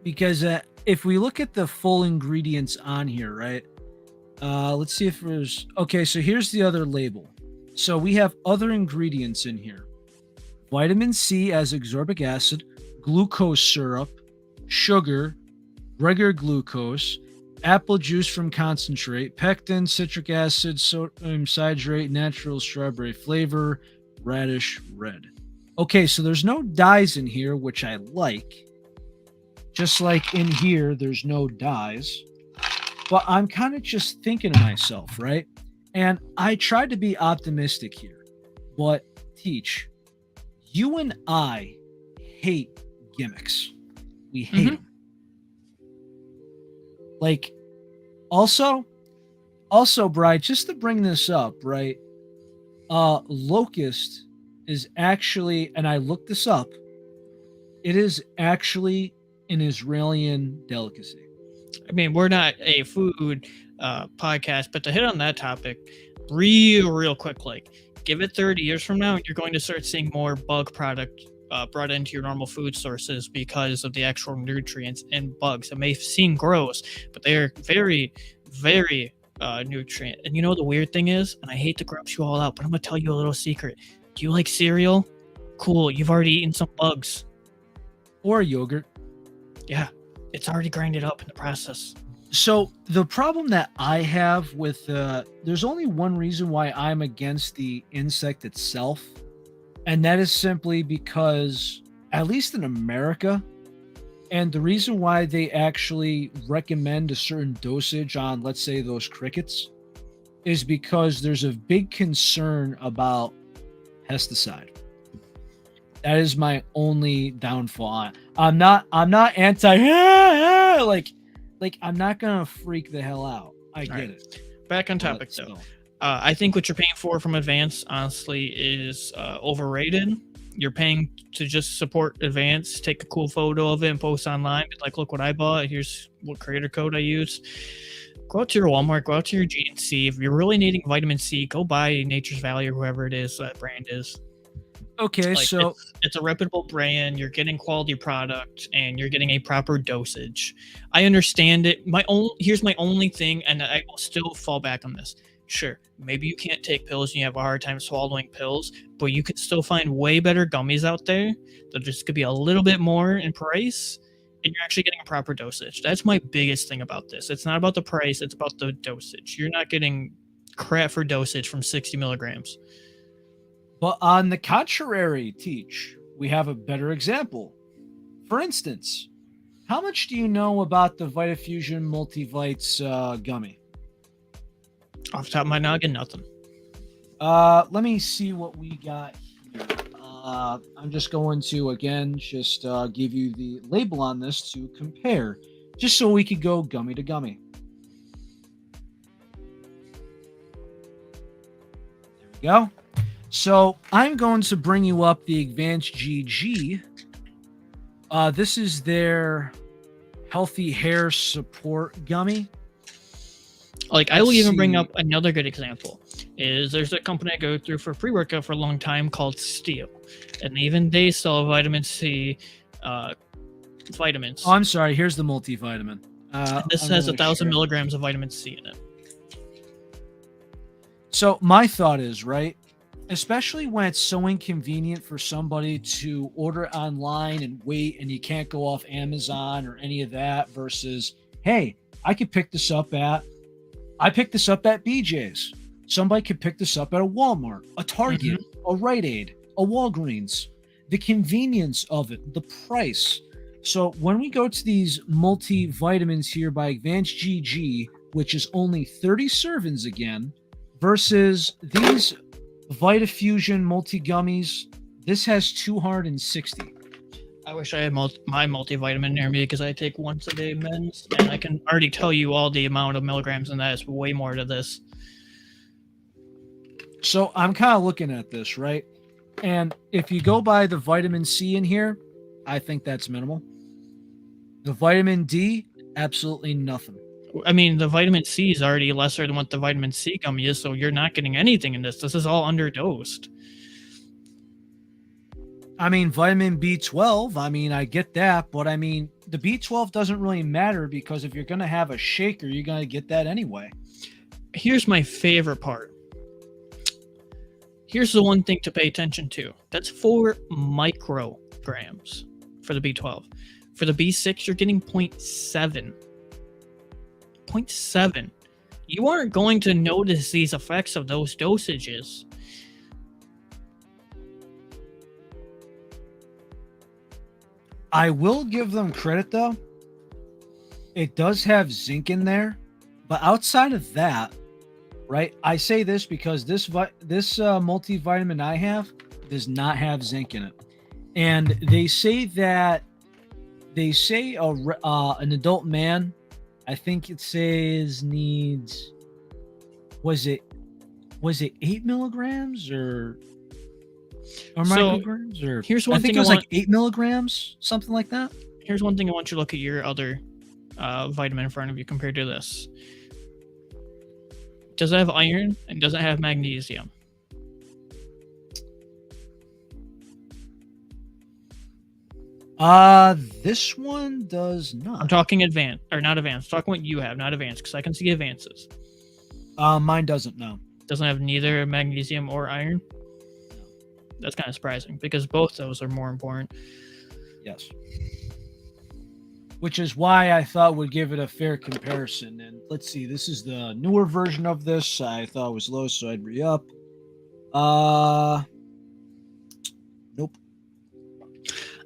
because if we look at the full ingredients on here, right? Let's see if there's... Okay, so here's the other label. So we have other ingredients in here. Vitamin C as ascorbic acid, glucose syrup, sugar, regular glucose, apple juice from concentrate, pectin, citric acid, sodium citrate, natural strawberry flavor, radish red. Okay, so there's no dyes in here, which I like. Just like in here, there's no dyes. But I'm kind of just thinking to myself, right? And I tried to be optimistic here, but Teach, you and I hate gimmicks. We hate Mm-hmm. them. Like, also, Bri, just to bring this up, right? Locust is actually, and I looked this up, it is actually an Israeli delicacy. I mean, we're not a food podcast, but to hit on that topic real quick, like give it 30 years from now, you're going to start seeing more bug product brought into your normal food sources because of the actual nutrients and bugs. It may seem gross, but they are very, very nutrient. And you know what the weird thing is? And I hate to gross you all out, but I'm going to tell you a little secret. Do you like cereal? Cool, you've already eaten some bugs. Or yogurt. Yeah, it's already grinded up in the process. So the problem that I have with there's only one reason why I'm against the insect itself, and that is simply because, at least in America, and the reason why they actually recommend a certain dosage on, let's say, those crickets, is because there's a big concern about pesticide. That is my only downfall. I'm not anti like I'm not gonna freak the hell out. I get it. Back on topic though. I think what you're paying for from Advance, honestly, is overrated. You're paying to just support Advance, take a cool photo of it and post online. Like, look what I bought. Here's what creator code I use. Go out to your Walmart, go out to your GNC. If you're really needing vitamin C, go buy Nature's Valley or whoever it is that brand is. Okay, Like, so it's a reputable brand. You're getting quality product, and you're getting a proper dosage. I understand it. Here's my only thing, and I will still fall back on this. Sure, maybe you can't take pills and you have a hard time swallowing pills, but you can still find way better gummies out there that just could be a little bit more in price, and you're actually getting a proper dosage. That's my biggest thing about this. It's not about the price; it's about the dosage. You're not getting crap for dosage from 60 milligrams. but on the contrary, Teach, we have a better example. For instance, how much do you know about the Vitafusion Multivites gummy? Off the top of my noggin, nothing. Let me see what we got here. I'm just going to again just give you the label on this to compare, just so we could go gummy to gummy. There we go. So I'm going to bring you up the Advanced GG. This is their healthy hair support gummy. Like, I will even bring up another good example. Is there's a company I go through for pre-workout for a long time called Steel, and even they sell vitamin C vitamins. Oh, I'm sorry. Here's the multivitamin. This has 1,000 milligrams of vitamin C in it. So my thought is, right, especially when it's so inconvenient for somebody to order online and wait, and you can't go off Amazon or any of that, versus, hey, I picked this up at BJ's. Somebody could pick this up at a Walmart, a Target, a Rite Aid, a Walgreens. The convenience of it, the price. So when we go to these multivitamins here by Advanced GG, which is only 30 servings again, versus these Vitafusion multi gummies, this has 260. I wish I had my multivitamin near me, because I take once a day meds, and I can already tell you all the amount of milligrams, and that is way more to this. So I'm kind of looking at this, right? And if you go by the vitamin C in here, I think that's minimal. The vitamin D, absolutely nothing. I mean, the vitamin C is already lesser than what the vitamin C gummy is, so you're not getting anything in this. This is all underdosed. I mean, vitamin B12, I mean, I get that, but I mean, the B12 doesn't really matter, because if you're going to have a shaker, you're going to get that anyway. Here's my favorite part. Here's the one thing to pay attention to. That's 4 micrograms for the B12. For the B6, you're getting 0.7. 0.7. You aren't going to notice these effects of those dosages. I will give them credit, though. It does have zinc in there, but outside of that, right? I say this because this multivitamin I have does not have zinc in it, and they say an adult man, I think it says needs, was it 8 milligrams or So micrograms, or here's I one think thing it I was want. like 8 milligrams, something like that. Here's one thing I want you to look at your other vitamin in front of you compared to this. Does it have iron and does it have magnesium? This one does I'm not. talking advanced or not advanced. I'm talking what you have, not advanced, because I can see advances. Mine doesn't. No. Doesn't have neither magnesium or iron. That's kind of surprising because both those are more important. Yes. Which is why I thought would give it a fair comparison. And let's see, this is the newer version of this. I thought it was low, so I'd re-up. Nope.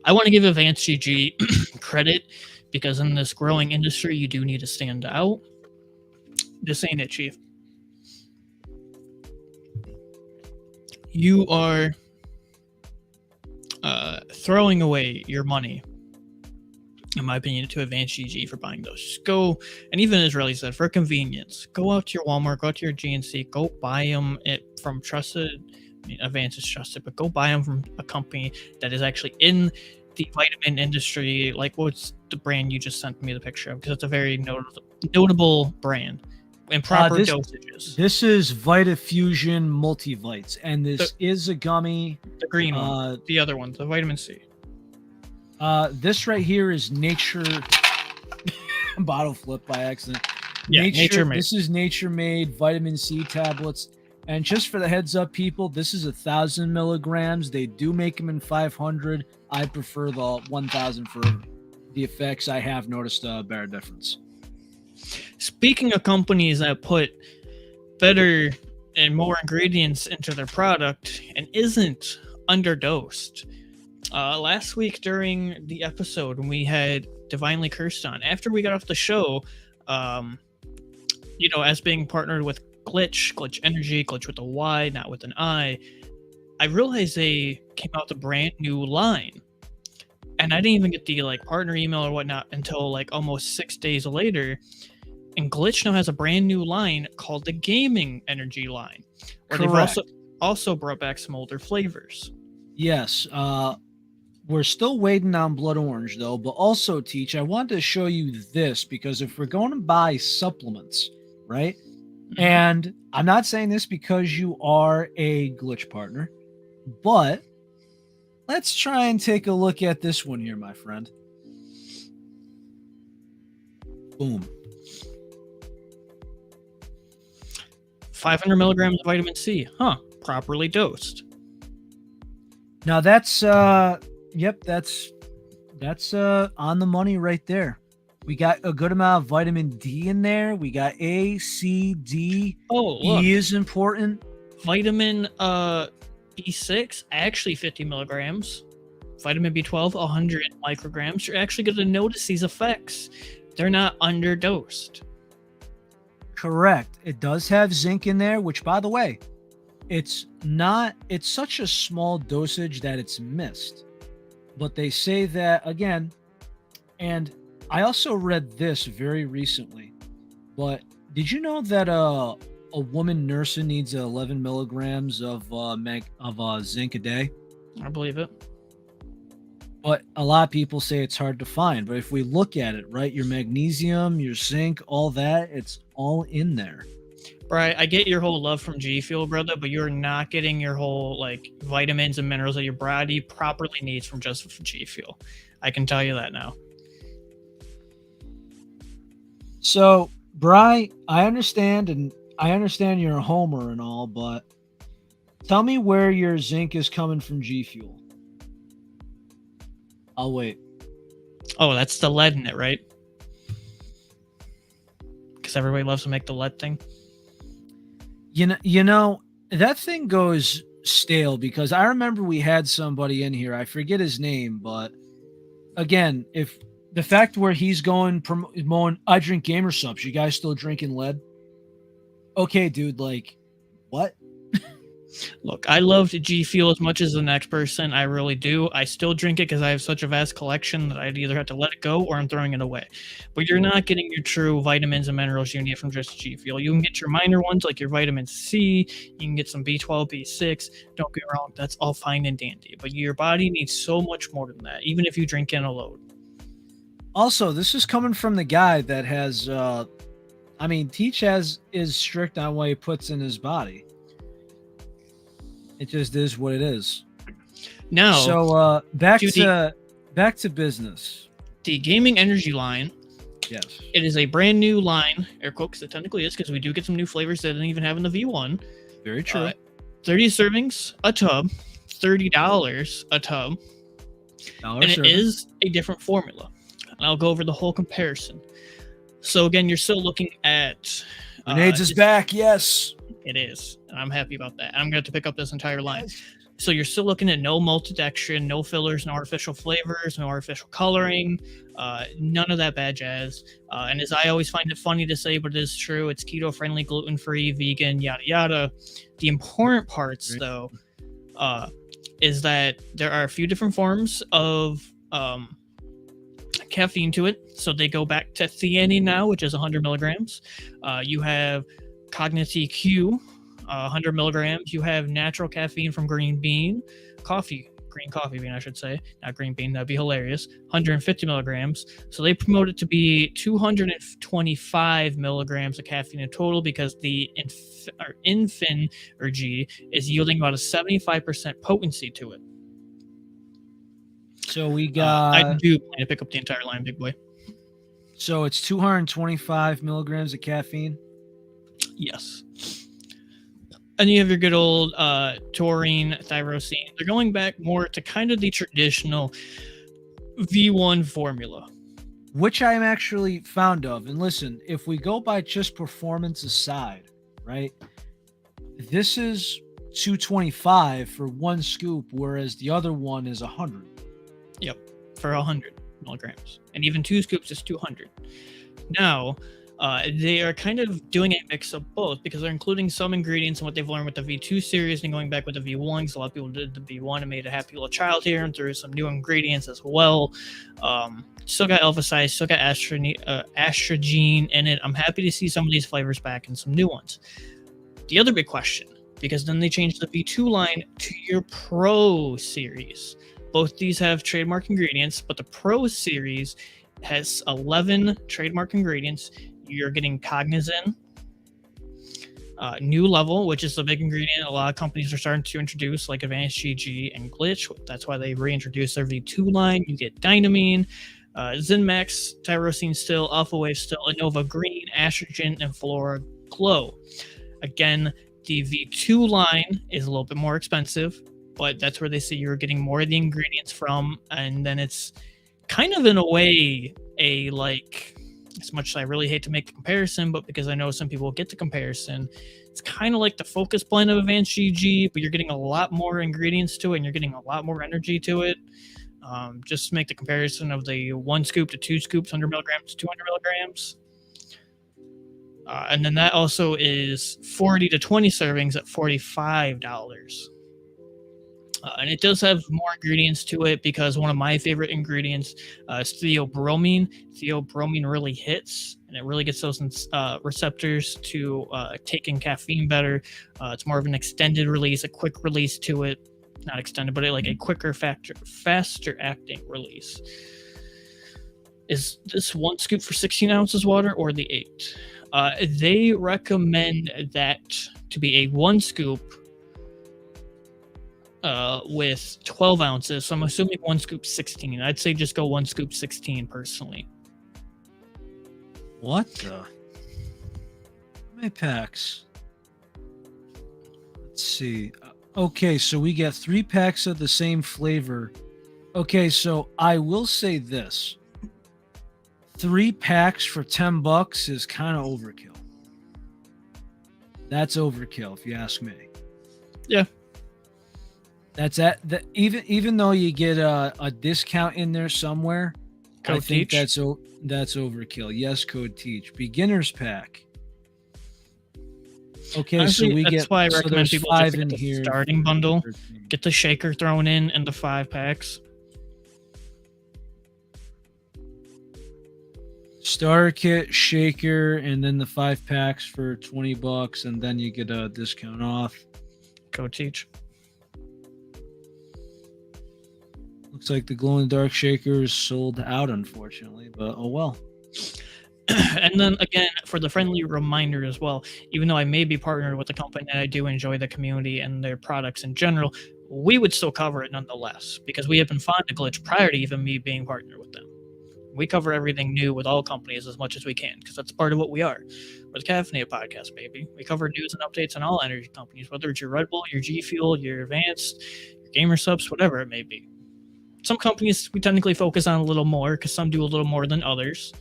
I want to give Advanced GG credit because in this growing industry, you do need to stand out. This ain't it, Chief. You are throwing away your money, in my opinion, to Advanced GG for buying those. Just go, and even Israeli said, for convenience, go out to your Walmart, go out to your GNC, go buy them from trusted. I mean, Advance is trusted, but go buy them from a company that is actually in the vitamin industry. Like, what's the brand you just sent me the picture of? Because it's a very notable brand and proper dosages. This is Vitafusion Multivites, and this is a gummy. The green one, the other one, the vitamin C. This right here is Nature bottle flip by accident. Yeah, Nature Made. This is Nature Made vitamin C tablets. And just for the heads up, people, this is 1,000 milligrams. They do make them in 500. I prefer the 1,000 for the effects. I have noticed a better difference. Speaking of companies that put better and more ingredients into their product and isn't underdosed, last week during the episode when we had Divinely Cursed on, after we got off the show, as being partnered with Glitch Energy, Glitch with a Y, not with an I realized they came out with a brand new line. And I didn't even get the partner email or whatnot until almost 6 days later. And Glitch now has a brand new line called the Gaming Energy line, where Correct. they've also brought back some older flavors. Yes. We're still waiting on Blood Orange, though. But also, Teach, I wanted to show you this because if we're going to buy supplements, right? Mm-hmm. And I'm not saying this because you are a Glitch partner, but let's try and take a look at this one here, my friend. Boom. 500 milligrams of vitamin C. Huh. Properly dosed. Now that's on the money right there. We got a good amount of vitamin D in there. We got A, C, D. Oh, look. E is important. Vitamin B6, actually 50 milligrams. Vitamin B12, 100 micrograms. You're actually going to notice these effects. They're not underdosed. Correct. It does have zinc in there, which, by the way, it's such a small dosage that it's missed. But they say that, again, and I also read this very recently, but did you know that a woman nursing needs 11 milligrams of zinc a day? I believe it. But a lot of people say it's hard to find. But if we look at it, right, your magnesium, your zinc, all that, it's all in there. Right, I get your whole love from G Fuel, brother, but you're not getting your whole vitamins and minerals that your body properly needs from just G Fuel. I can tell you that now. So, Bri, I understand you're a homer and all, but tell me where your zinc is coming from G Fuel. I'll wait. Oh, that's the lead in it, right? Because everybody loves to make the lead thing. You know, that thing goes stale because I remember we had somebody in here. I forget his name, but again, if the fact where he's going promoting, I drink gamer subs, you guys still drinking lead? okay, dude, like, what? Look, I love G Fuel as much as the next person. I really do. I still drink it because I have such a vast collection that I'd either have to let it go or I'm throwing it away. But you're not getting your true vitamins and minerals you need from just G Fuel. You can get your minor ones like your vitamin C. You can get some B12, B6. Don't get me wrong, that's all fine and dandy. But your body needs so much more than that, even if you drink in a load. Also, this is coming from the guy that has, I mean, Teach is strict on what he puts in his body. It just is what it is. Now, so back to business. The gaming energy line. Yes. It is a brand new line, air quotes, it technically is, because we do get some new flavors that didn't even have in the V1. Very true. 30 servings, a tub, $30 a tub. And it is a different formula. And I'll go over the whole comparison. So again, you're still looking at... Grenades is back, yes. It is. And I'm happy about that. I'm going to have to pick up this entire line. Yes. So you're still looking at no maltodextrin, no fillers, no artificial flavors, no artificial coloring, none of that bad jazz. And as I always find it funny to say, but it is true, it's keto-friendly, gluten-free, vegan, yada, yada. The important parts, though, is that there are a few different forms of caffeine to it. So they go back to theanine now, which is 100 milligrams. You have Cognity Q, 100 milligrams. You have natural caffeine from green coffee bean, I should say, not green bean. That'd be hilarious. 150 milligrams. So they promote it to be 225 milligrams of caffeine in total because the Infinergy is yielding about a 75% potency to it. So we got. I do plan to pick up the entire line, big boy. So it's 225 milligrams of caffeine. Yes. And you have your good old taurine, tyrosine. They're going back more to kind of the traditional V1 formula. Which I'm actually fond of. And listen, if we go by just performance aside, right? This is 225 for one scoop, whereas the other one is 100. Yep, for 100 milligrams. And even 2 scoops is 200. Now... they are kind of doing a mix of both because they're including some ingredients and what they've learned with the V2 series and going back with the V1 because a lot of people did the V1 and made a happy little child here and threw some new ingredients as well. Still got alpha-size, still got astrogene in it. I'm happy to see some of these flavors back and some new ones. The other big question, because then they changed the V2 line to your Pro series. Both these have trademark ingredients, but the Pro series has 11 trademark ingredients. You're getting Cognizin, New Level, which is the big ingredient a lot of companies are starting to introduce, like Advanced GG and Glitch. That's why they reintroduced their V2 line. You get Dynamine, Zinmax, Tyrosine Still, Alpha Wave Still, Innova Green, Astrogen, and Flora Glow. Again, the V2 line is a little bit more expensive, but that's where they say you're getting more of the ingredients from, and then it's kind of in a way as much as I really hate to make the comparison, but because I know some people get the comparison, it's kind of like the focus blend of Advanced GG, but you're getting a lot more ingredients to it and you're getting a lot more energy to it. Just to make the comparison of the 1 scoop to 2 scoops, 100 milligrams to 200 milligrams. And then that also is 40 to 20 servings at $45. And it does have more ingredients to it because one of my favorite ingredients is theobromine. Theobromine really hits, and it really gets those receptors to take in caffeine better. It's more of an extended release, a quick release to it. Not extended, but like a quicker, faster acting release. Is this 1 scoop for 16 ounces water or the 8? They recommend that to be a 1 scoop with 12 ounces. So I'm assuming 1 scoop 16. I'd say just go 1 scoop 16 personally. What the? How many packs? Let's see. Okay, so we get 3 packs of the same flavor. Okay, so I will say this. 3 packs for $10 is kind of overkill. That's overkill, if you ask me. Yeah. That's even though you get a discount in there somewhere, Code I think Teach. that's overkill. Yes, code teach. Beginner's pack. Okay, Honestly, so we that's get why I so recommend there's people just 5 to get in the here. starting bundle, get the shaker thrown in, and the 5 packs. Starter kit, shaker, and then the 5 packs for $20, and then you get a discount off. Go teach. Looks like the glow in the dark shaker is sold out, unfortunately, but oh well. And then again, for the friendly reminder as well, even though I may be partnered with a company and I do enjoy the community and their products in general, we would still cover it nonetheless because we have been fond of Glitch prior to even me being partnered with them. We cover everything new with all companies as much as we can because that's part of what we are. We're the Caffeinated Podcast, baby. We cover news and updates on all energy companies, whether it's your Red Bull, your G Fuel, your Advanced, your Gamer Subs, whatever it may be. Some companies we technically focus on a little more because some do a little more than others.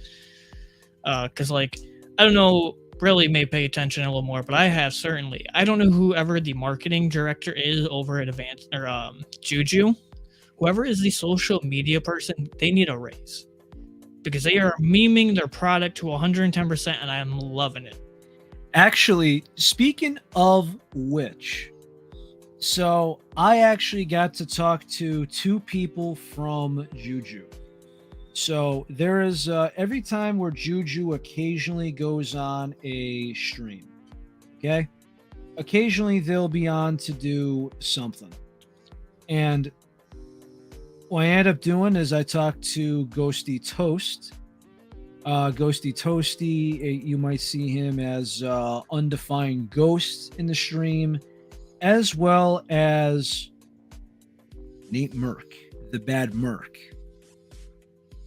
Because, like, I don't know, really may pay attention a little more, but I have certainly. I don't know whoever the marketing director is over at Advanced or Juju. Whoever is the social media person, they need a raise because they are memeing their product to 110%, and I am loving it. Actually, speaking of which, so I actually got to talk to 2 people from Juju. So there is every time where Juju occasionally goes on a stream, okay? Occasionally they'll be on to do something. And what I end up doing is I talk to Ghosty Toast. Ghosty Toasty, you might see him as Undefined Ghost in the stream, as well as Nate Merck, the bad Merck.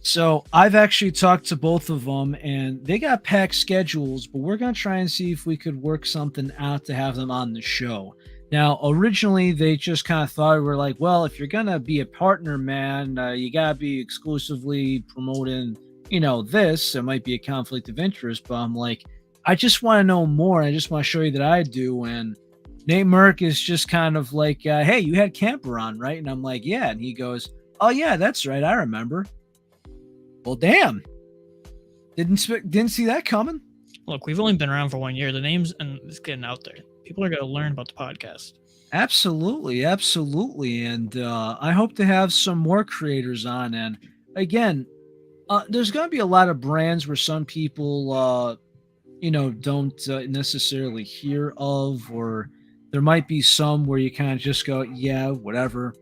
So I've actually talked to both of them, and they got packed schedules, but we're going to try and see if we could work something out to have them on the show. Now, originally, they just kind of thought, we're like, well, if you're going to be a partner, man, you got to be exclusively promoting, this. It might be a conflict of interest, but I'm like, I just want to know more. I just want to show you that I do. And Nate Merck is just kind of like, hey, you had Camper on, right? And I'm like, yeah. And he goes, oh, yeah, that's right. I remember. Well, damn. Didn't see that coming. Look, we've only been around for 1 year. The name's and it's getting out there. People are going to learn about the podcast. Absolutely. And I hope to have some more creators on. And again, there's going to be a lot of brands where some people, don't necessarily hear of, or there might be some where you kind of just go, yeah, whatever.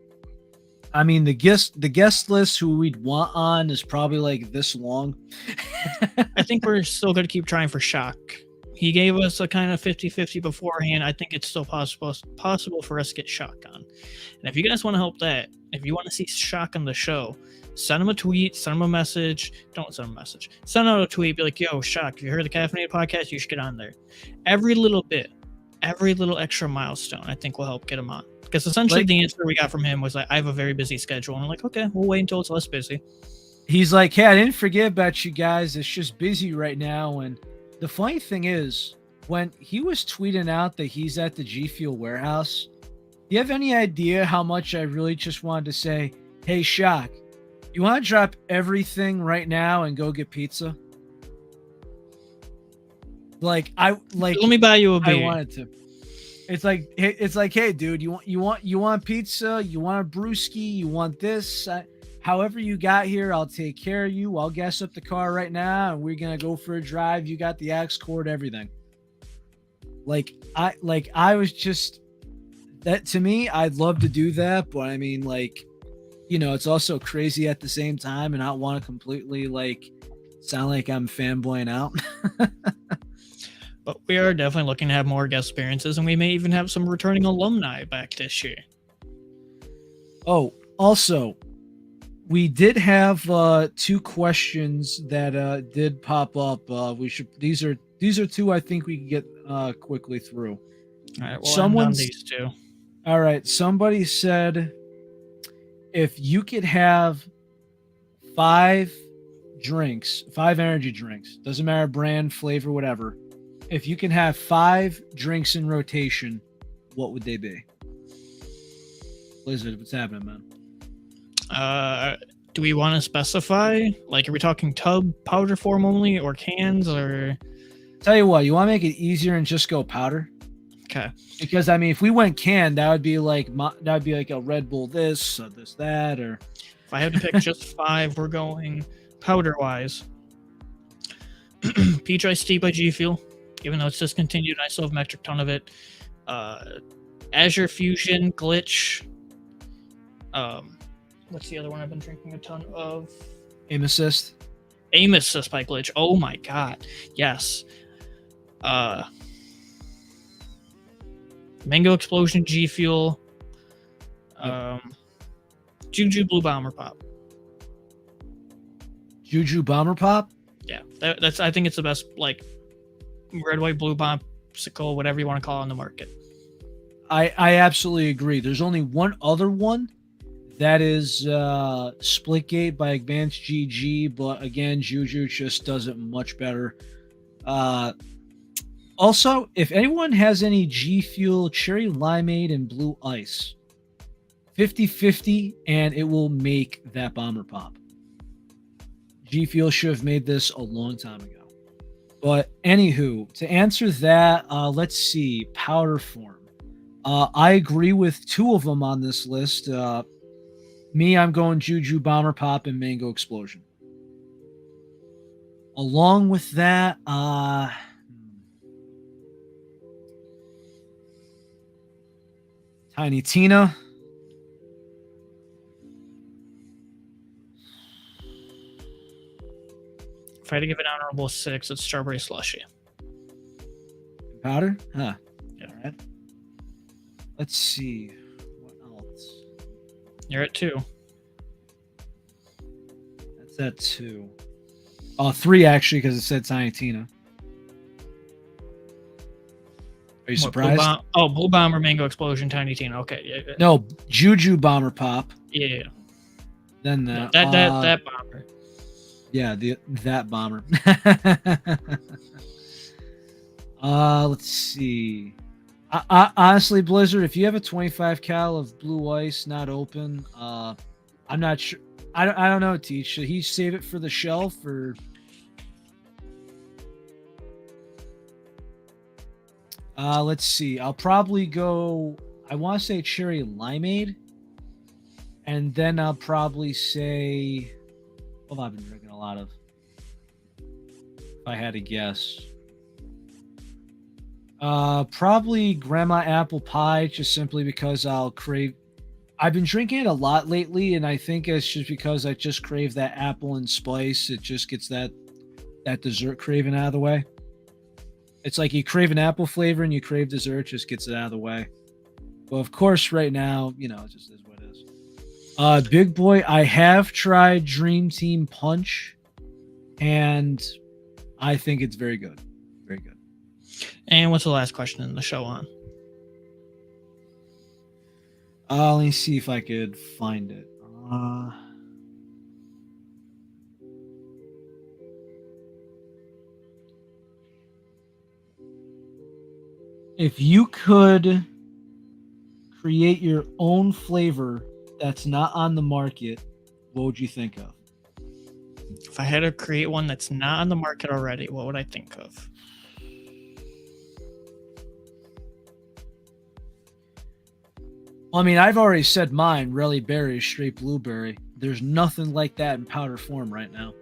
I mean, the guest list who we'd want on is probably like this long. I think we're still going to keep trying for Shock. He gave us a kind of 50-50 beforehand. I think it's still possible for us to get Shock on. And if you guys want to help that, if you want to see Shock on the show, send him a tweet, send him a message. Don't send him a message. Send out a tweet, be like, yo, Shock, if you heard the Caffeinated Podcast, you should get on there. Every little bit, every little extra milestone, I think will help get him on. Because essentially the answer we got from him was like, I have a very busy schedule. And I'm like, okay, we'll wait until it's less busy. He's like, hey, I didn't forget about you guys. It's just busy right now. And the funny thing is, when he was tweeting out that he's at the G Fuel warehouse, do you have any idea how much I really just wanted to say, hey, Shock, you want to drop everything right now and go get pizza? Let me buy you a beer. I wanted to. It's like, hey, dude, you want pizza? You want a brewski? You want this? However you got here, I'll take care of you. I'll gas up the car right now, and we're gonna go for a drive. You got the axe cord, everything. I was just that to me. I'd love to do that, but I mean, it's also crazy at the same time, and I don't want to completely sound like I'm fanboying out. But we are definitely looking to have more guest appearances, and we may even have some returning alumni back this year. Oh, also, we did have 2 questions that did pop up. These are 2 I think we can get quickly through. All right, well, I'm done these 2. All right, somebody said if you could have 5 energy drinks, doesn't matter brand, flavor, whatever. If you can have 5 drinks in rotation, what would they be? Blizzard, what's happening, man? Do we want to specify? Like, are we talking tub powder form only, or cans, or? Tell you what, you want to make it easier and just go powder? Okay. Because I mean, if we went canned, that would be like a Red Bull this, or this that, or If I had to pick just 5, we're going powder wise. Peach Iced Tea by G Fuel, even though it's discontinued, I still have a metric ton of it. Azure Fusion Glitch. What's the other one I've been drinking a ton of? Aim Assist. Aim Assist by Glitch. Oh my god, yes. Mango Explosion G Fuel. Juju Blue Bomber Pop. Juju Bomber Pop. Yeah, that's. I think it's the best, like, red, white, blue bombsicle, whatever you want to call it, on the market. I absolutely agree. There's only one other one, that is Splitgate by Advanced GG, but again, Juju just does it much better. Also, if anyone has any G Fuel Cherry Limeade and Blue Ice, 50-50, and it will make that bomber pop. G Fuel should have made this a long time ago. But anywho, to answer that, let's see, powder form. I agree with 2 of them on this list. Me, I'm going Juju Bomber Pop and Mango Explosion. Along with that, Tiny Tina. If I had to give it an honorable 6, it's Strawberry Slushy. Powder? Huh. Yeah. All right. Let's see. What else? You're at 2. That's at 2. Oh, 3 actually, because it said Tiny Tina. Are you surprised? Blue Bomber, Mango Explosion, Tiny Tina. Okay, yeah. No, Juju Bomber Pop. Yeah. Then No, that bomber. Yeah, that bomber. Let's see. Honestly, Blizzard, if you have a 25 cal of Blue Ice not open, I'm not sure. I don't know, Teach. Should he save it for the shelf, or? Let's see. I'll probably go. I want to say Cherry Limeade, and then I'll probably say. What have I been drinking a lot of? If I had to guess. Probably Grandma Apple Pie, just simply because I've been drinking it a lot lately, and I think it's just because I just crave that apple and spice. It just gets that dessert craving out of the way. It's like you crave an apple flavor and you crave dessert, just gets it out of the way. But of course, right now, it just is what it is. Big boy, I have tried Dream Team Punch, and I think it's very good. Very good. And what's the last question in the show on? Let me see if I could find it. If you could create your own flavor that's not on the market, what would you think of? If I had to create one that's not on the market already, what would I think of? Well, I mean, I've already said mine, Relly Berry, straight blueberry. There's nothing like that in powder form right now.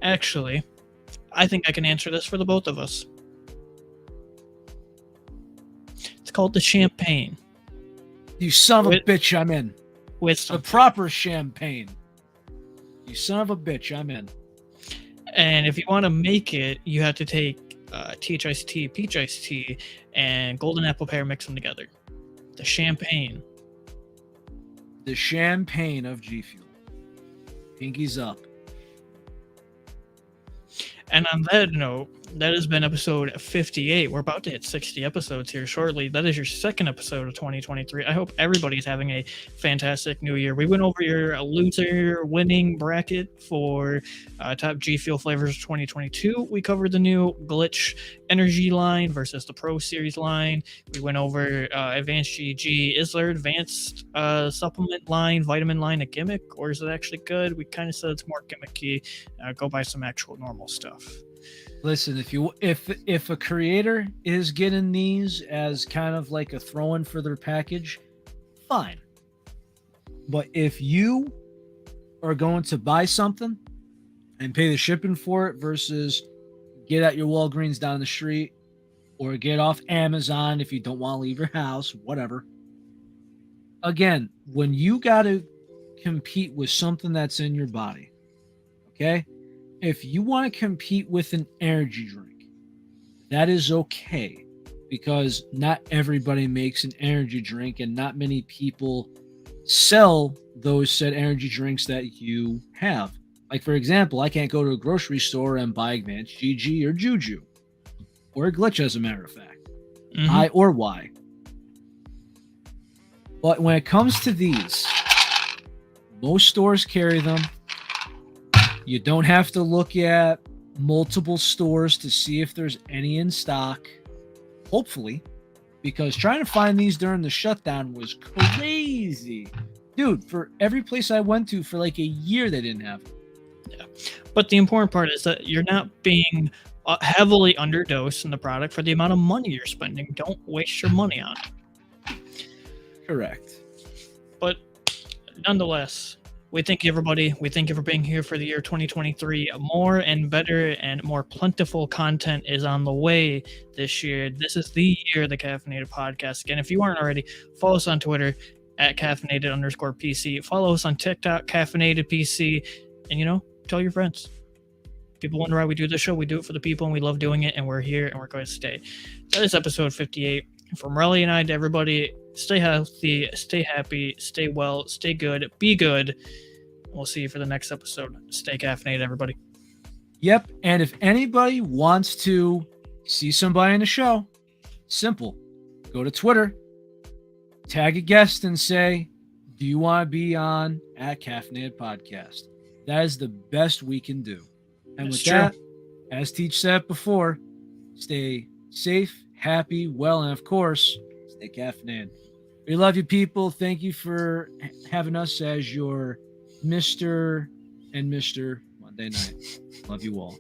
Actually, I think I can answer this for the both of us. It's called the champagne. You son of a bitch, I'm in. With the proper champagne. You son of a bitch, I'm in. And if you want to make it, you have to take TH iced tea, peach iced tea, and golden apple pear, mix them together. The champagne. The champagne of G Fuel. Pinkies up. And on that note, that has been episode 58. We're about to hit 60 episodes here shortly. That is your second episode of 2023. I hope everybody's having a fantastic new year. We went over your loser winning bracket for top G Fuel flavors of 2022. We covered the new Glitch Energy line versus the Pro Series line. We went over Advanced GG. Is there advanced supplement line, vitamin line a gimmick, or is it actually good? We kind of said it's more gimmicky. Go buy some actual normal stuff. Listen, if a creator is getting these as kind of like a throw-in for their package, fine. But if you are going to buy something and pay the shipping for it versus get at your Walgreens down the street or get off Amazon if you don't want to leave your house, whatever. Again, when you got to compete with something that's in your body, okay? If you want to compete with an energy drink, that is okay because not everybody makes an energy drink and not many people sell those said energy drinks that you have. Like, for example, I can't go to a grocery store and buy Advanced GG or Juju or a Glitch, as a matter of fact. I or Y. But when it comes to these, most stores carry them. You don't have to look at multiple stores to see if there's any in stock. Hopefully, because trying to find these during the shutdown was crazy. Dude, for every place I went to for like a year, they didn't have it. Yeah. But the important part is that you're not being heavily underdosed in the product for the amount of money you're spending. Don't waste your money on it. Correct. But nonetheless, we thank you, everybody. We thank you for being here for the year 2023. More and better and more plentiful content is on the way this year. This is the year of the Caffeinated Podcast. Again, if you aren't already, follow us on Twitter at caffeinated_PC. Follow us on TikTok, caffeinatedpc. And, tell your friends. People wonder why we do this show. We do it for the people, and we love doing it, and we're here, and we're going to stay. That is episode 58. From Relly and I to everybody, stay healthy, stay happy, stay well, stay good, be good. We'll see you for the next episode. Stay caffeinated, everybody. Yep. And if anybody wants to see somebody in the show, simple. Go to Twitter, tag a guest, and say, do you want to be on at Caffeinated Podcast? That is the best we can do. And That's with true. that, as Teach said before, stay safe, happy, well, and of course, stay caffeinated. We love you, people. Thank you for having us as your Mr. and Mr. Monday Night. Love you all.